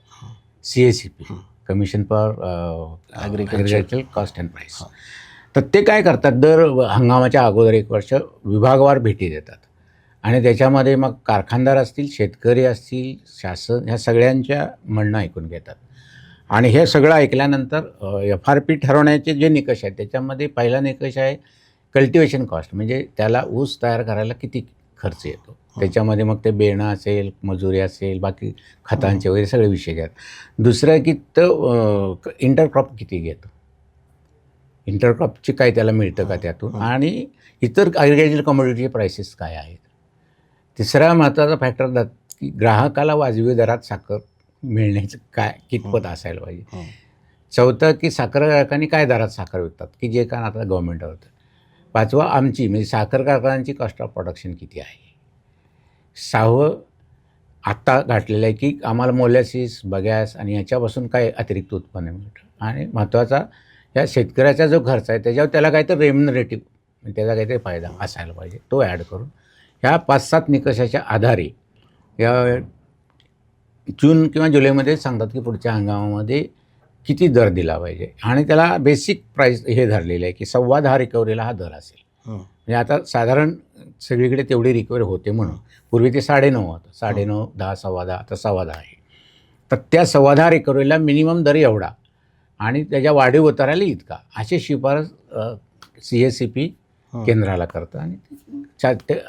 CACP, commission for agriculture cost and price. तर ते काय करतात, दर हंगामाच्या अगोदर 1 वर्ष विभागवार भेटी देतात आणि त्याच्यामध्ये मग कारखानदार असतील, शेतकरी असतील, शासन, ह्या सगळ्यांच्या म्हणणं ऐकून घेतात. आणि हे सगळं ऐकल्यानंतर FRP ठरवण्याचे जे निकष आहेत त्याच्यामध्ये पहिला निकष आहे कल्टिवेशन कॉस्ट, म्हणजे त्याला ऊस तयार करायला किती खर्च येतो. त्याच्यामध्ये मग ते बेणं असेल, मजुरी असेल, बाकी खतांचे वगैरे सगळे विषय आहेत. दुसरं आहे की तो इंटरक्रॉप किती घेतो, इंटरक्रॉपची काय त्याला मिळतं का त्यातून, आणि इतर ॲग्रिकल्चर कमोडिटीचे प्राइसेस काय आहेत. तिसरा महत्त्वाचा फॅक्टर की ग्राहकाला वाजवी दरात साखर मिळण्याचं काय कितपत असायला पाहिजे. चौथं की साखर कारखाने काय दरात साखर विकतात, की जे काय आता गव्हर्नमेंटवर होतं. पाचवं आमची म्हणजे साखर कारखान्यांची कॉस्ट ऑफ प्रोडक्शन किती आहे. सहावं आत्ता घातलेलं आहे की आम्हाला मोलॅसिस, बगॅस आणि याच्यापासून काय अतिरिक्त उत्पन्न मिळतं. आणि महत्त्वाचा या शेतकऱ्याचा जो खर्च आहे त्याच्यावर त्याला काहीतरी रेम्युनरेटिव्ह, म्हणजे त्याचा काहीतरी फायदा असायला पाहिजे, तो ॲड करून ह्या 5-7 निकषाच्या आधारे या जून किंवा जुलैमध्ये सांगतात की पुढच्या हंगामामध्ये किती दर दिला पाहिजे. आणि त्याला बेसिक प्राईस हे धरलेलं आहे की 10.25 रिकव्हरीला हा दर असेल. म्हणजे आता साधारण सगळीकडे तेवढी रिकव्हरी होते म्हणून. पूर्वी ते 9.5 होतं, 9.5, 10, 10.25, आता 10.25 आहे. तर त्या 10.25 रिकव्हरीला मिनिमम दर एवढा आणि त्याच्या वाढीव उताराला इतका, अशी शिफारस CACP केंद्राला करतं. आणि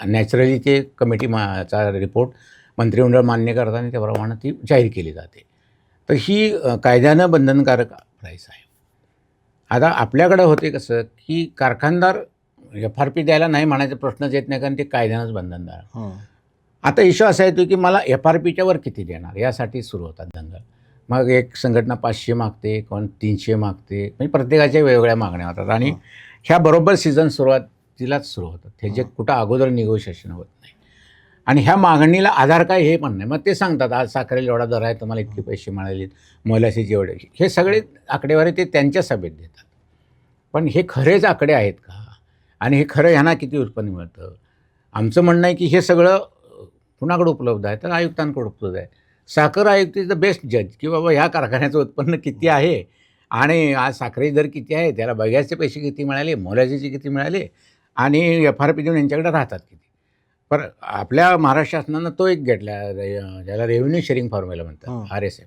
नॅचरली ते कमिटीचा रिपोर्ट मंत्रिमंडळ मान्य करतं आणि त्याप्रमाणे ती जाहीर केली जाते. तर ही कायद्यानं बंधनकारक प्राईस आहे. आता आपल्याकडं होते कसं की कारखानदार FRP द्यायला नाही म्हणायचा प्रश्नच येत नाही, कारण ते कायद्यानंच बंधनदार. आता इश्यू असा येतो की मला FRPच्या वर किती देणार, यासाठी सुरू होतात दंगल. मग एक संघटना 500 मागते, कोण 300 मागते, म्हणजे प्रत्येकाच्या वेगवेगळ्या मागण्या होतात. आणि ह्या बरोबर सीझन सुरुवातीलाच सुरू होतात, ह्याचे कुठं अगोदर निगोशिएशन होत नाही. आणि ह्या मागणीला आधार काय हे पण नाही. मग ते सांगतात आज साखरेला एवढा दर आहे, तुम्हाला इतके पैसे मिळाले, मोलासीचे एवढे, हे सगळे आकडेवारी ते त्यांच्या सभेत देतात. पण हे खरेच आकडे आहेत का, आणि हे खरं ह्यांना किती उत्पन्न मिळतं. आमचं म्हणणं आहे की हे सगळं कुणाकडे उपलब्ध आहे, तर आयुक्तांकडे उपलब्ध आहे. साखर आयुक्त इज द बेस्ट जज की बाबा ह्या कारखान्याचं उत्पन्न किती आहे आणि आज साखरेचे दर किती आहे, त्याला बगॅसचे पैसे किती मिळाले, मोलासीचे किती मिळाले, आणि FRP देऊन यांच्याकडे राहतात किती. पण आपल्या महाराष्ट्र शासनानं तो एक घेतला, ज्याला रेव्हेन्यू शेअरिंग फॉर्म्युला म्हणतात, RSF,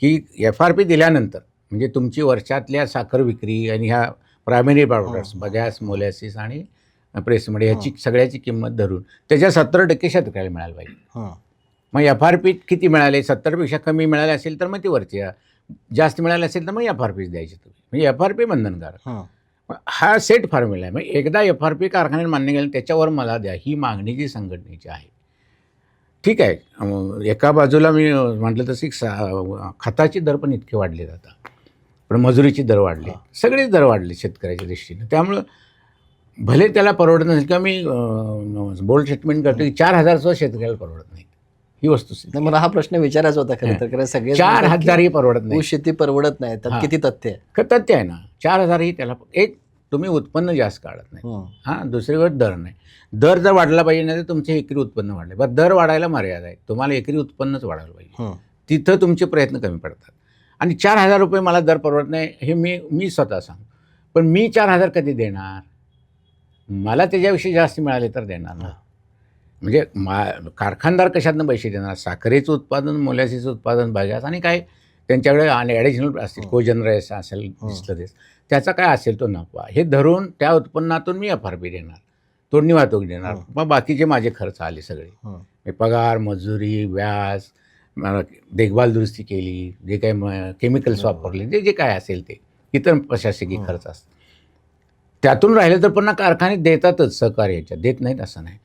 की FRP दिल्यानंतर म्हणजे तुमची वर्षातल्या साखर विक्री आणि ह्या प्रायमरी प्रॉडक्ट्स, बगॅस, मोलॅसिस आणि प्रेसमध्ये ह्याची सगळ्याची किंमत धरून त्याच्या 70% शेतकऱ्याला मिळायला पाहिजे. मग FRP किती मिळाले, 70पेक्षा कमी मिळाले असेल तर मग ती वरची, जास्त मिळाले असेल तर मग FRPच द्यायची तुम्ही, म्हणजे FRP बंधनकारक. हा सेट फॉर्म्युला आहे. मग एकदा FRP कारखान्याने मान्य केलं त्याच्यावर मला द्या, ही मागणी जी संघटनेची आहे. ठीक आहे, एका बाजूला मी म्हटलं तशी खताची दर पण इतके वाढले जातात, पण मजुरीची दर वाढली, सगळेच दर वाढले शेतकऱ्याच्या दृष्टीने. त्यामुळं भले त्याला परवडत नसेल, किंवा मी बोल्ड स्टेटमेंट करतो की 4,000 शेतकऱ्याला परवडत नाही, ही वस्तुस्थिती. मला हा प्रश्न विचारायचा होता खरं तर, कारण सगळे 4,000ही परवडत नाही, ऊस शेती परवडत नाही. तर किती तथ्य आहे? तथ्य आहे ना, 4,000ही त्याला एक तुम्ही उत्पन्न जास्त काढत नाही. दुसरी गोष्ट दर नाही. दर जर वाढला पाहिजे नाही तर तुमचे एकरी उत्पन्न वाढले, बरं दर वाढायला मर्यादा आहे, तुम्हाला एकरी उत्पन्नच वाढायला पाहिजे, तिथं तुमचे प्रयत्न कमी पडतात. आणि 4,000 रुपये मला दर परवडत नाही हे मी स्वतः सांगतो. पण मी 4,000 कधी देणार, मला त्याच्याविषयी जास्त मिळाले तर देणार ना. म्हणजे कारखानदार कशातनं पैसे देणार, साखरेचं उत्पादन, मोलॅसिसचं उत्पादन, बगॅस, आणि काय त्यांच्याकडे आणि ॲडिशनल असतील, कोजनरेस असेल, डिस्टलेस, त्याचा काय असेल तो नफा, हे धरून त्या उत्पन्नातून मी FRP देणार, तोडणी वाहतूक देणार. मग बाकीचे माझे खर्च आले सगळे, पगार, मजुरी, व्याज, देखभाल दुरुस्ती केली, जे काही केमिकल्स वापरले, जे काय असेल ते इतर प्रशासकीय खर्च असतात, त्यातून राहिले तर पुन्हा कारखाने देतातच सहकार्य, याच्यात देत नाहीत असं नाही.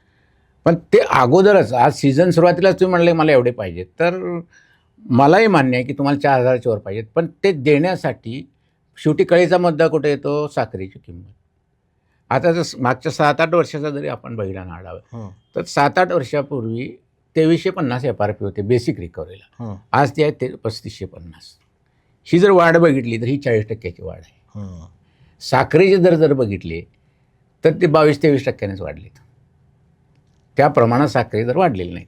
पण ते अगोदरच आज सीझन सुरुवातीलाच तुम्ही म्हणले मला एवढे पाहिजेत, तर मलाही मान्य आहे की तुम्हाला 4,000च्या वर पाहिजेत. पण ते देण्यासाठी शेवटी कळीचा मुद्दा कुठे येतो, साखरेची किंमत. आता जर मागच्या 7-8 वर्षाचा जरी आपण बघितला ना आढावा, तर 7-8 वर्षापूर्वी 2350 FRP होते बेसिक रिकव्हरीला. हं. आज ते आहे 3550. ही जर वाढ बघितली तर ही 40% वाढ आहे. हं. साखरेचे दर जर बघितले तर ते 22-23%नेच वाढलेत. त्या प्रमाणात साखरे दर वाढलेले नाहीत.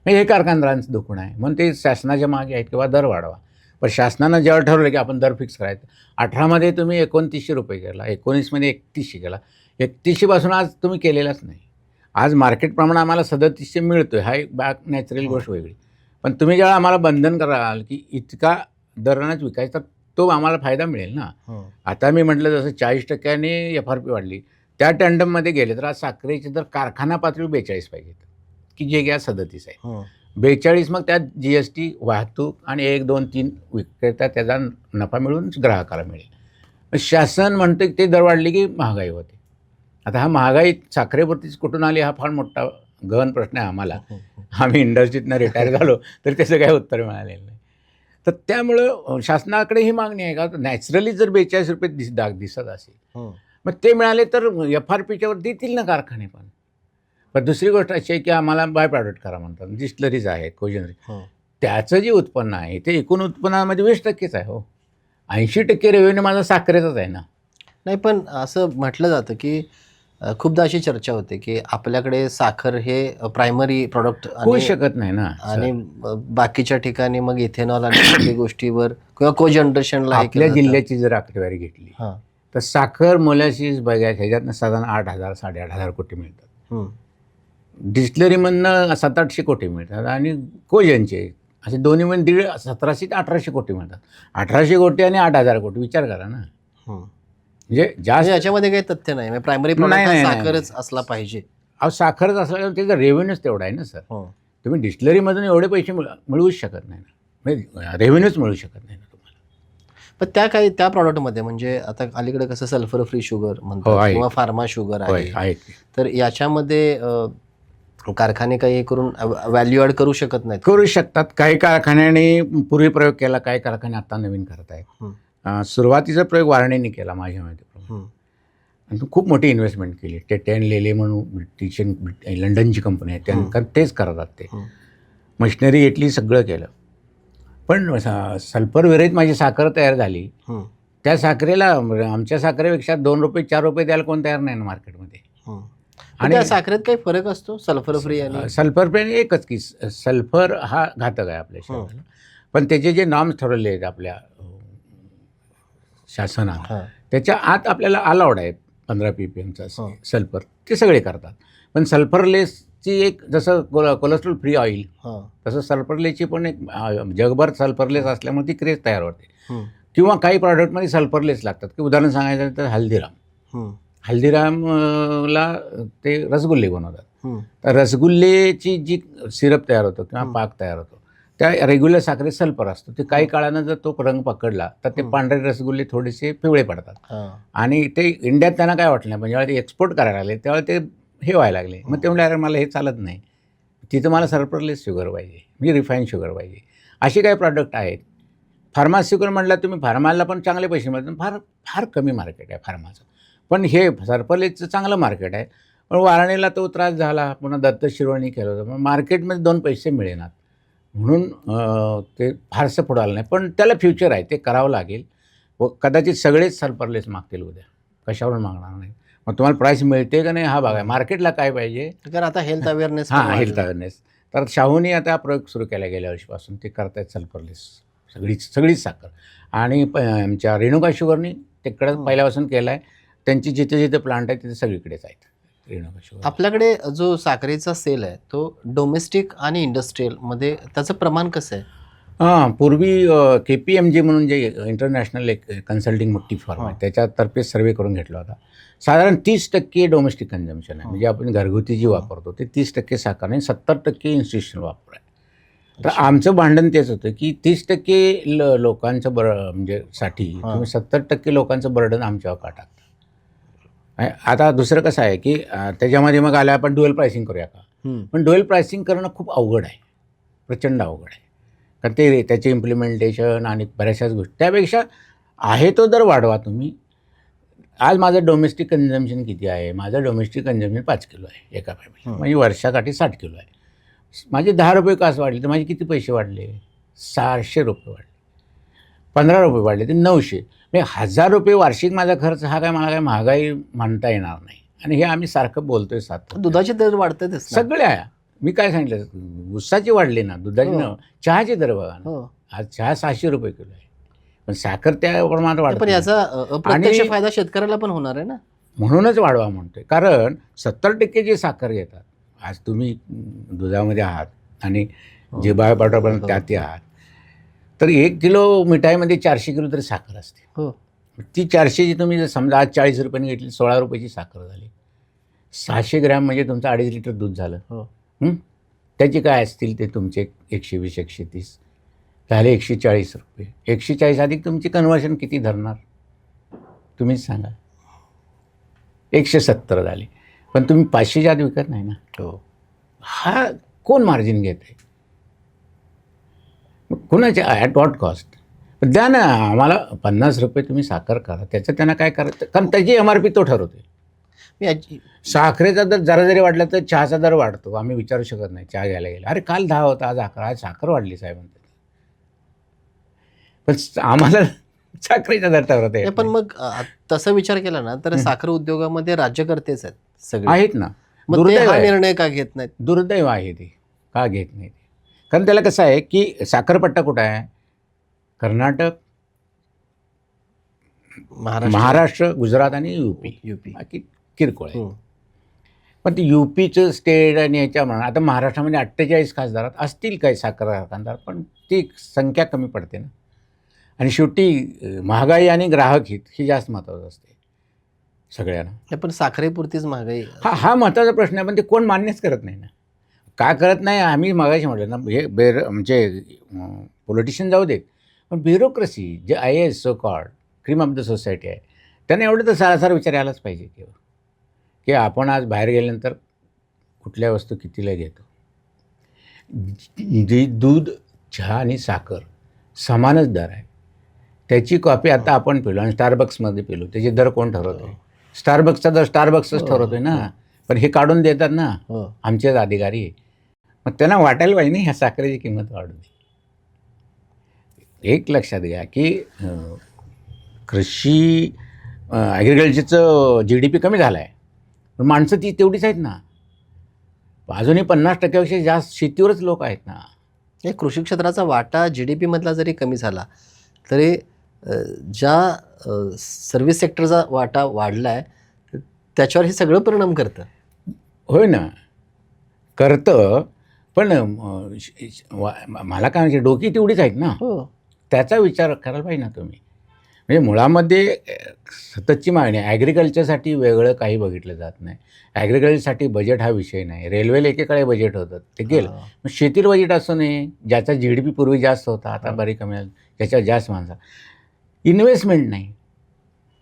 म्हणजे हे कारखानदारांचं दुखणं आहे. म्हणून ते शासनाच्या मागे आहेत किंवा दर वाढवा. पण शासनानं जेव्हा ठरवलं की आपण दर फिक्स करायचं, 18मध्ये तुम्ही 2900 रुपये केला, 19मध्ये 3100 केला, 3100 पासून आज तुम्ही केलेलाच नाही. आज मार्केटप्रमाणे आम्हाला 3700 मिळतो आहे, हा एक बाग नॅचरल गोष्ट वेगळी. पण तुम्ही जेव्हा आम्हाला बंधन कराल की इतका दरानंच विकायचा, तर तो आम्हाला फायदा मिळेल ना. हं. आता मी म्हटलं जसं 40%ने FRP वाढली, त्या टँडममध्ये गेले तर आज साखरेचे दर कारखाना पातळी 42 पाहिजेत, की जे घ्या 37 आहे. हं. 42 मग त्यात GST, वाहतूक आणि 1, 2, 3 विक्रेता त्याचा नफा मिळून ग्राहकाला मिळेल. मग शासन म्हणतं की ते दर वाढले की महागाई होते. आता हा महागाई साखरेवरतीच कुठून आली हा फार मोठा गहन प्रश्न आहे आम्हाला. आम्ही इंडस्ट्रीतनं रिटायर झालो तरी त्याचं काही उत्तर मिळालेलं नाही. तर त्यामुळं शासनाकडे ही मागणी आहे का नॅचरली जर 42 रुपये दिसत असेल हं. मग ते मिळाले तर FRPच्यावर देतील ना कारखाने पण. पण दुसरी गोष्ट अशी आहे की आम्हाला बाय प्रॉडक्ट करा म्हणतात. डिस्टलरीज आहेत, कोजनरी. हं. त्याचं जे उत्पन्न आहे ते एकूण उत्पन्नामध्ये 20%च आहे. हो, 80% रेव्हेन्यू माझा साखरेचाच आहे ना. नाही, पण असं म्हटलं जातं की खूपदा अशी चर्चा होते की आपल्याकडे साखर हे प्रायमरी प्रॉडक्ट होऊ शकत नाही ना. आणि बाकीच्या ठिकाणी मग इथेनॉल आणि बाकी गोष्टीवर किंवा को जनरेशनला आपल्या जिल्ह्याची जर आकडेवारी घेतली हां. तर साखर मोलॅसिस बघायचं ह्याच्यातनं साधारण 8,000 8,500 कोटी मिळतात. हं. डिस्टिलरीमधनं 700-800 कोटी मिळतात आणि कोजनचे असे दोन्ही मिळून 1700 ते 1800 कोटी मिळतात. 1800 कोटी आणि 8,000 कोटी विचार करा ना. हं. म्हणजे जास्त म्हणजे याच्यामध्ये काही तथ्य नाही, प्रायमरी नाही, प्रॉडक्ट नाही, साखरच असला पाहिजे. अहो साखरच असल्यावर त्याचा रेव्हेन्यूच तेवढा आहे ना सर. हं. तुम्ही डिस्टिलरीमधून एवढे पैसे मिळवूच शकत नाही ना. म्हणजे रेव्हेन्यूच मिळू शकत नाही ना तुम्हाला. पण त्या प्रॉडक्टमध्ये म्हणजे आता अलीकडे कसं सल्फर फ्री शुगर हो, म्हणतात आहे. किंवा फार्मा शुगर होय, आहे, आहेत. तर याच्यामध्ये कारखाने काही करून व्हॅल्यू ॲड करू शकत नाहीत. करू शकतात. काही कारखान्याने पूर्वी प्रयोग केला, काही कारखाने आता नवीन करत आहेत. सुरुवातीचा प्रयोग वारणेने केला माझ्या माहितीप्रमाणे. हं. आणि खूप मोठी इन्व्हेस्टमेंट केली. ते 10 लेले म्हणून लंडनची कंपनी आहे, त्यांना तेच करतात. ते हं. मशिनरी घेतली, सगळं केलं. पण सल्फर विरहित माझी साखर तयार झाली. हं. त्या साखरेला आमच्या साखरेपेक्षा 2 रुपये 4 रुपये द्यायला कोण तयार नाही ना मार्केटमध्ये. हं. आणि त्या साखरेत काही फरक असतो सल्फर फ्री आणि सल्फर पेन एकच की सल्फर हा घातक आहे आपल्या शरीराला. पण त्याचे जे नॉर्म्स ठरवले आहेत आपल्या शासनानं, हां. त्याच्या आत आपल्याला अलाउड आहेत 15 ppmचा हं. सल्फर, ते सगळे करतात. पण सल्फरलेसची एक जसं कोलेस्ट्रॉल फ्री ऑइल हां. तसं सल्फरलेसची पण एक जगभर सल्फरलेस असल्यामुळे ती क्रेज तयार होते. हं. किंवा काही प्रॉडक्टमध्ये सल्फरलेस लागतात की उदाहरण सांगायचं तर हल्दीराम. हं. हल्दीरामला ते रसगुल्ले बनवतात. हं. तर रसगुल्लेची जी सिरप तयार होतो किंवा पाक तयार होतो त्या रेग्युलर साखरेत सल्फर असतो. ते काही काळानं जर तो रंग पकडला तर ते पांढरे रसगुल्ले थोडेसे पिवळे पडतात. हां. आणि ते इंडियात त्यांना काय वाटलं नाही, पण जेव्हा ते एक्सपोर्ट करायला लागले तेव्हा ते हे व्हायला लागले. मग ते म्हणले अरे मला हे चालत नाही, तिथं मला सल्फरलेस शुगर पाहिजे, म्हणजे रिफाईन शुगर पाहिजे. असे काही प्रॉडक्ट आहेत. फार्मास्युटिकल म्हटलं तुम्ही, फार्माला पण चांगले पैसे मिळतात. फार फार कमी मार्केट आहे फार्माचं. पण हे सल्फरलेसचं चांगलं मार्केट आहे. पण वारणेला तो त्रास झाला, पुन्हा दत्त शिरोळनी केलं होतं, मग मार्केटमध्ये 2 पैसे मिळेनात म्हणून ते फारसं पुढं आलं नाही. पण त्याला फ्युचर आहे, ते करावं लागेल. व कदाचित सगळेच सल्फरलेस मागतील उद्या, कशावरून मागणार नाही. मग तुम्हाला प्राईस मिळते का नाही हा भाग आहे. मार्केटला काय पाहिजे, कारण आता हेल्थ अवेअरनेस हां हेल्थ अवेअरनेस. तर शाहूने आता प्रयोग सुरू केला गेल्या वर्षीपासून, ते करतायत सल्फरलेस सगळीच साखर. आणि आमच्या रेणुका शुगरनी तिकडं पहिल्यापासून केला आहे. त्यांची जिथे जिथे प्लांट आहे तिथे सगळीकडेच आहेत रेणुका शुगर. आपल्याकडे जो साखरेचा सेल आहे तो डोमेस्टिक आणि इंडस्ट्रीयलमध्ये त्याचं प्रमाण कसं आहे? हां, पूर्वी KPMG म्हणून जे इंटरनॅशनल एक कन्सल्टिंग मोठी फर्म आहे त्याच्यातर्फे सर्वे करून घेतला होता. साधारण 30% डोमेस्टिक कन्झम्पशन आहे. म्हणजे आपण घरगुती जी वापरतो ते 30% साखर आणि 70% इन्स्टिट्यूशनल वापर आहे. तर आमचं भांडण तेच होतं की 30% लोकांचं म्हणजे साठी तुम्ही 70% लोकांचं बर्डन आमच्यावर का टाकता. आता दुसरं कसं आहे की त्याच्यामध्ये मग आलं आपण ड्युअल प्राइसिंग करूया का. पण ड्युअल प्राइसिंग करणं खूप अवघड आहे, प्रचंड अवघड आहे. कारण ते त्याचे इम्प्लिमेंटेशन आणि बऱ्याचशाच गोष्टी, त्यापेक्षा आहे तो दर वाढवा तुम्ही. आज माझं डोमेस्टिक कन्झम्पशन किती आहे, माझं डोमेस्टिक कन्झम्पशन 5 किलो आहे एका फॅमिली, म्हणजे वर्षाकाठी 60 किलो आहे. माझे 10 रुपये कास वाढले तर माझे किती पैसे वाढले? 600 रुपये वाढले. 15 रुपये वाढले ते 900. म्हणजे 1000 रुपये वार्षिक माझा खर्च हा काय मला काय महागाई म्हणता येणार नाही. आणि हे आम्ही सारखं बोलतोय सात दुधाचे दर वाढतातच ना. सगळ्या. मी काय सांगितलं, उसाचे वाढले ना, दुधाचे हो. न, चहाचे दर बघा ना. हो. आज चहा 600 रुपये किलो आहे, पण साखर त्या प्रमाणात वाढत पण नाही. याचा अप्रत्यक्ष आणि- फायदा शेतकऱ्याला पण होणार आहे ना. म्हणूनच वाढवा म्हणतोय, कारण 70% जे साखर घेतात, आज तुम्ही दुधामध्ये आहात आणि जे बायोपाटापर्यंत हो. त्यात आहात, तर 1 किलो मिठाईमध्ये 400 किलो तरी साखर असते. हो. ती 400ची तुम्ही जर समजा आज 40 रुपयांनी घेतली, 16 रुपयाची साखर झाली. 600 ग्रॅम म्हणजे तुमचं 2.5 लिटर दूध झालं. हो. हं? त्याचे काय असतील ते तुमचे 120 130 झाले 140 रुपये. 140 अधिक तुमची कन्व्हर्शन किती धरणार तुम्हीच सांगा. 170 झाले, पण तुम्ही 500च्या आत विकत नाही ना. हो. हा कोण मार्जिन घेत आहे? कुणाच्या ॲट वॉट कॉस्ट? द्या ना आम्हाला 50 रुपये तुम्ही साखर करा, त्याचं त्यांना काय करायचं, कारण त्याची MRP तो ठरवते. मी याची- साखरेचा दर जरा जरी वाढला तर चहाचा दर वाढतो. आम्ही विचारू शकत नाही चहा घ्यायला गेला, अरे काल 10 होता आज 11, आज साखर वाढली साहेब म्हणतात. पण आम्हाला साखरेचा दर ठरवता नाही, येत पण नाही. मग तसा विचार केला ना तर साखर उद्योगामध्ये राज्यकर्तेच आहेत सगळे. आहेत ना. मग ते दुर्दैव हा आहे. निर्णय का घेत नाहीत? दुर्दैव आहे ते, का घेत नाही ते? कारण त्याला कसं आहे की साखरपट्टा कुठं आहे? कर्नाटक, महाराष्ट्र, गुजरात आणि युपी. बाकी किरकोळ आहे. हम्म. पण ते युपीचं स्टेट आणि ह्याच्या म्हणा, आता महाराष्ट्रामध्ये 48 खासदारात असतील काही साखर कारखानदार, पण ती संख्या कमी पडते ना. आणि शेवटी महागाई आणि ग्राहक हित हे जास्त महत्त्वाचं असते सगळ्यांना. नाही, पण साखरेपुरतीच महागाई. हा महत्त्वाचा प्रश्न आहे, पण ते कोण मान्यच करत नाही ना. का करत नाही? आम्ही मागाशी म्हटलं ना, हे म्हणजे पॉलिटिशियन जाऊ देत, पण ब्युरोक्रेसी जे IAS so called cream of the society आहे, त्यांना एवढं तर सारासार विचार यायलाच पाहिजे की आपण आज बाहेर गेल्यानंतर कुठल्या वस्तू कितीला घेतो. जे दूध, चहा आणि साखर समानच दर आहे. त्याची कॉफी आता आपण पिलो आणि स्टारबक्समध्ये पिलो, त्याचे दर कोण ठरवतो? स्टारबक्सचा दर स्टारबक्सच ठरवतोय ना. पण हे काढून देतात ना हो. आमचेच अधिकारी. मग त्यांना वाटायला पाहिजे नाही ह्या साखरेची किंमत वाढू दे. एक लक्षात घ्या की कृषी ॲग्रिकल्चरचं GDP कमी झालं आहे, पण माणसं ती तेवढीच आहेत ना. अजूनही 50% जास्त शेतीवरच लोक आहेत ना. हे कृषी क्षेत्राचा वाटा GDP मधला जरी कमी झाला तरी ज्या सर्व्हिस सेक्टरचा वाटा वाढला आहे त्याच्यावर हे सगळं परिणाम करतं. होय ना, करतं. पण मला काय म्हणजे डोकी तेवढीच आहेत ना. हो. त्याचा विचार करायला पाहिजे ना तुम्ही. म्हणजे मुळामध्ये सततची मागणी आहे. ॲग्रिकल्चरसाठी वेगळं काही बघितलं जात नाही. ॲग्रिकल्चरसाठी बजेट हा विषय नाही. रेल्वेला एकेकाळी बजेट होतं, ते गेलं. मग शेतीवर बजेट असं नाही. ज्याचा GDP पूर्वी जास्त होता, आता बरी कमी झाली, ज्याच्यावर जास्त माणसं. इन्व्हेस्टमेंट नाही.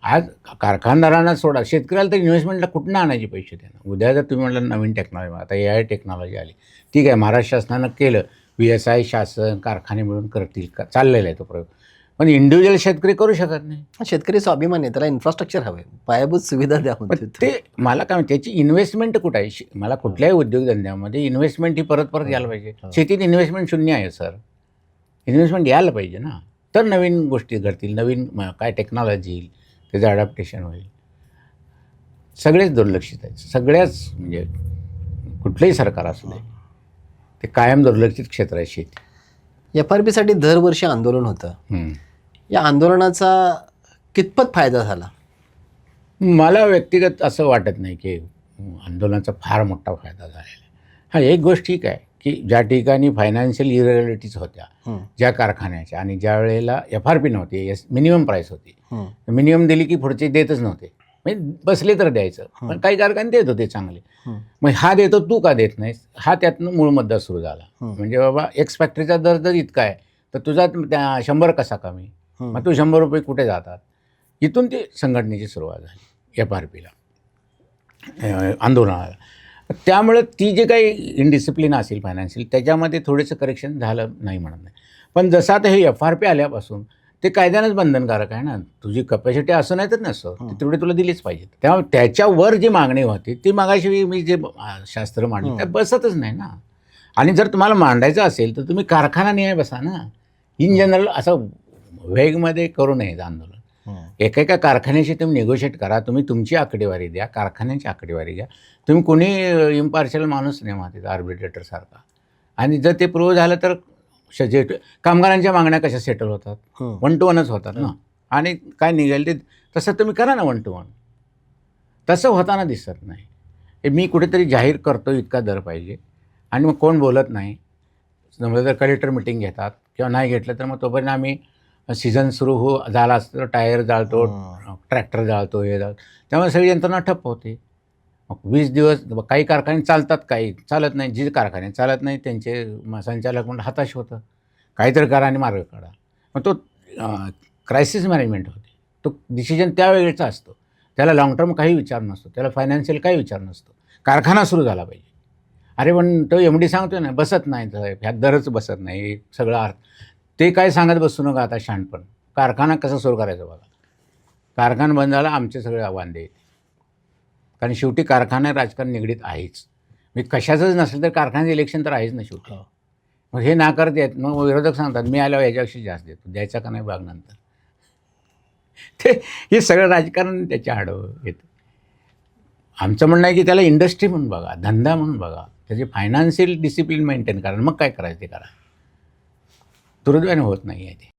आज कारखानदारांना सोडा, शेतकऱ्याला तर इन्व्हेस्टमेंटला कुठनं आणायचे पैसे त्यांना? उद्या जर तुम्ही म्हटलं नवीन टेक्नॉलॉजी, आता AI टेक्नॉलॉजी आली, ठीक आहे, महाराष्ट्र शासनानं केलं, VSI शासन कारखाने मिळून करतील, चाललेला आहे तो प्रयोग. पण इंडिव्हिज्युअल शेतकरी करू शकत नाही. शेतकरी स्वाभिमान आहे, त्याला इन्फ्रास्ट्रक्चर हवे, पायाभूत सुविधा द्या पण म्हणते. ते मला काय त्याची इन्व्हेस्टमेंट कुठं आहे? मला कुठल्याही उद्योगधंद्यामध्ये इन्व्हेस्टमेंट ही परत यायला पाहिजे. शेतीत इन्व्हेस्टमेंट शून्य आहे सर. इन्व्हेस्टमेंट यायला पाहिजे ना, तर नवीन गोष्टी घडतील, नवीन काय टेक्नॉलॉजी येईल, त्याचं अडॅप्टेशन होईल. सगळेच दुर्लक्षित आहेत, सगळ्याच म्हणजे कुठलंही सरकार असू दे, ते कायम दुर्लक्षित क्षेत्र आहे शेती. FRP साठी दरवर्षी आंदोलन होतं. या आंदोलनाचा कितपत फायदा झाला? मला व्यक्तिगत असं वाटत नाही की आंदोलनाचा फार मोठा फायदा झालेला आहे. हा एक गोष्ट ठीक आहे की ज्या ठिकाणी फायनान्शियल इरेग्युलरिटीज होत्या ज्या कारखान्याच्या, आणि ज्या वेळेला FRP नव्हती, मिनिमम प्राईस होती, मिनिमम दिली की पुढचे देतच नव्हते, म्हणजे बसले तर द्यायचं. पण काही कारखाने देत होते चांगले. मग हा देतो तू का देत नाहीस, हा त्यातनं मूळ मुद्दा सुरू झाला. म्हणजे बाबा एक्स फॅक्टरीचा दर जर इतका आहे तर तुझा 100 कसा कमी, मग तू 100 रुपये कुठे जातात? इथून ती संघटनेची सुरुवात झाली FRPला, आंदोलनाला. त्यामुळे ती जे काही इनडिसिप्लिन असेल फायनान्शियल, त्याच्यामध्ये थोडंसं करेक्शन झालं नाही म्हणत नाही. पण जसं आता हे FRP आल्यापासून ते कायद्यानंच बंधनकारक आहे ना. तुझी कपॅसिटी असं नाही तर नसतं, तेवढे तुला दिलीच पाहिजे. त्यामुळे त्याच्यावर जी मागणी होती ती मागाशी मी जे शास्त्र मांडलं त्या बसतच नाही ना. आणि जर तुम्हाला मांडायचं असेल तर तुम्ही कारखाना न्याय बसा ना. इन जनरल असं वेगमध्ये करू नये आंदोलन. एकेका कारखान्याशी तुम्ही निगोशिएट करा. तुम्ही तुमची आकडेवारी द्या, कारखान्याची आकडेवारी द्या. तुम्ही कोणी इम्पार्शियल माणूस नेमा तिथं आर्बिट्रेटरसारखा. आणि जर ते प्रूव्ह झालं तर जे कामगारांच्या मागण्या कशा सेटल होतात, 1 to 1च होतात ना. आणि काय निघेल ते तसं तुम्ही करा ना 1 to 1. तसं होताना दिसत नाही. हे मी कुठेतरी जाहीर करतो इतका दर पाहिजे आणि मग कोण बोलत नाही. समजा जर कलेक्टर मिटिंग घेतात किंवा नाही घेतलं तर मग तोपर्यंत आम्ही सीझन सुरू झाला असतं तर टायर जाळतो, ट्रॅक्टर जाळतो, हे जाळतो. त्यामुळे सगळी यंत्रणा ठप्प होते. मग 20 दिवस काही कारखाने चालतात, काही चालत नाही. जे कारखाने चालत नाही त्यांचे संचालक म्हणून हताश होतं. काहीतरी करा आणि मार्ग काढा. मग तो क्रायसिस मॅनेजमेंट होते. तो डिसिजन त्यावेळेचा असतो. त्याला लाँग टर्म काही विचार नसतो. त्याला फायनान्शियल काही विचार नसतो. कारखाना सुरू झाला पाहिजे. अरे पण तो MD सांगतोय ना, बसत नाही साहेब, ह्यात दरच बसत नाही सगळं अर्थ. ते काय सांगत बसू नका आता शहाणपण. कारखाना कसा सुरू करायचा बघा. कारखाना बंद झाला आमचे सगळे वांदे येते. कारण शेवटी कारखाना राजकारण निगडीत आहेच. मी कशाचंच नसेल तर कारखान्याचं इलेक्शन तर आहेच ना शेवटी. मग हे नाकारत येत. मग विरोधक सांगतात मी आल्यावर याच्यापेक्षा जास्त देतो, द्यायचा का नाही बाग नंतर. ते हे सगळं राजकारण त्याच्या आडवं येतं. आमचं म्हणणं आहे की त्याला इंडस्ट्री म्हणून बघा, धंदा म्हणून बघा, त्याची फायनान्शियल डिसिप्लिन मेंटेन करा. मग काय करायचं ते करा. दुर्दैवाने होत नाही आहे ते.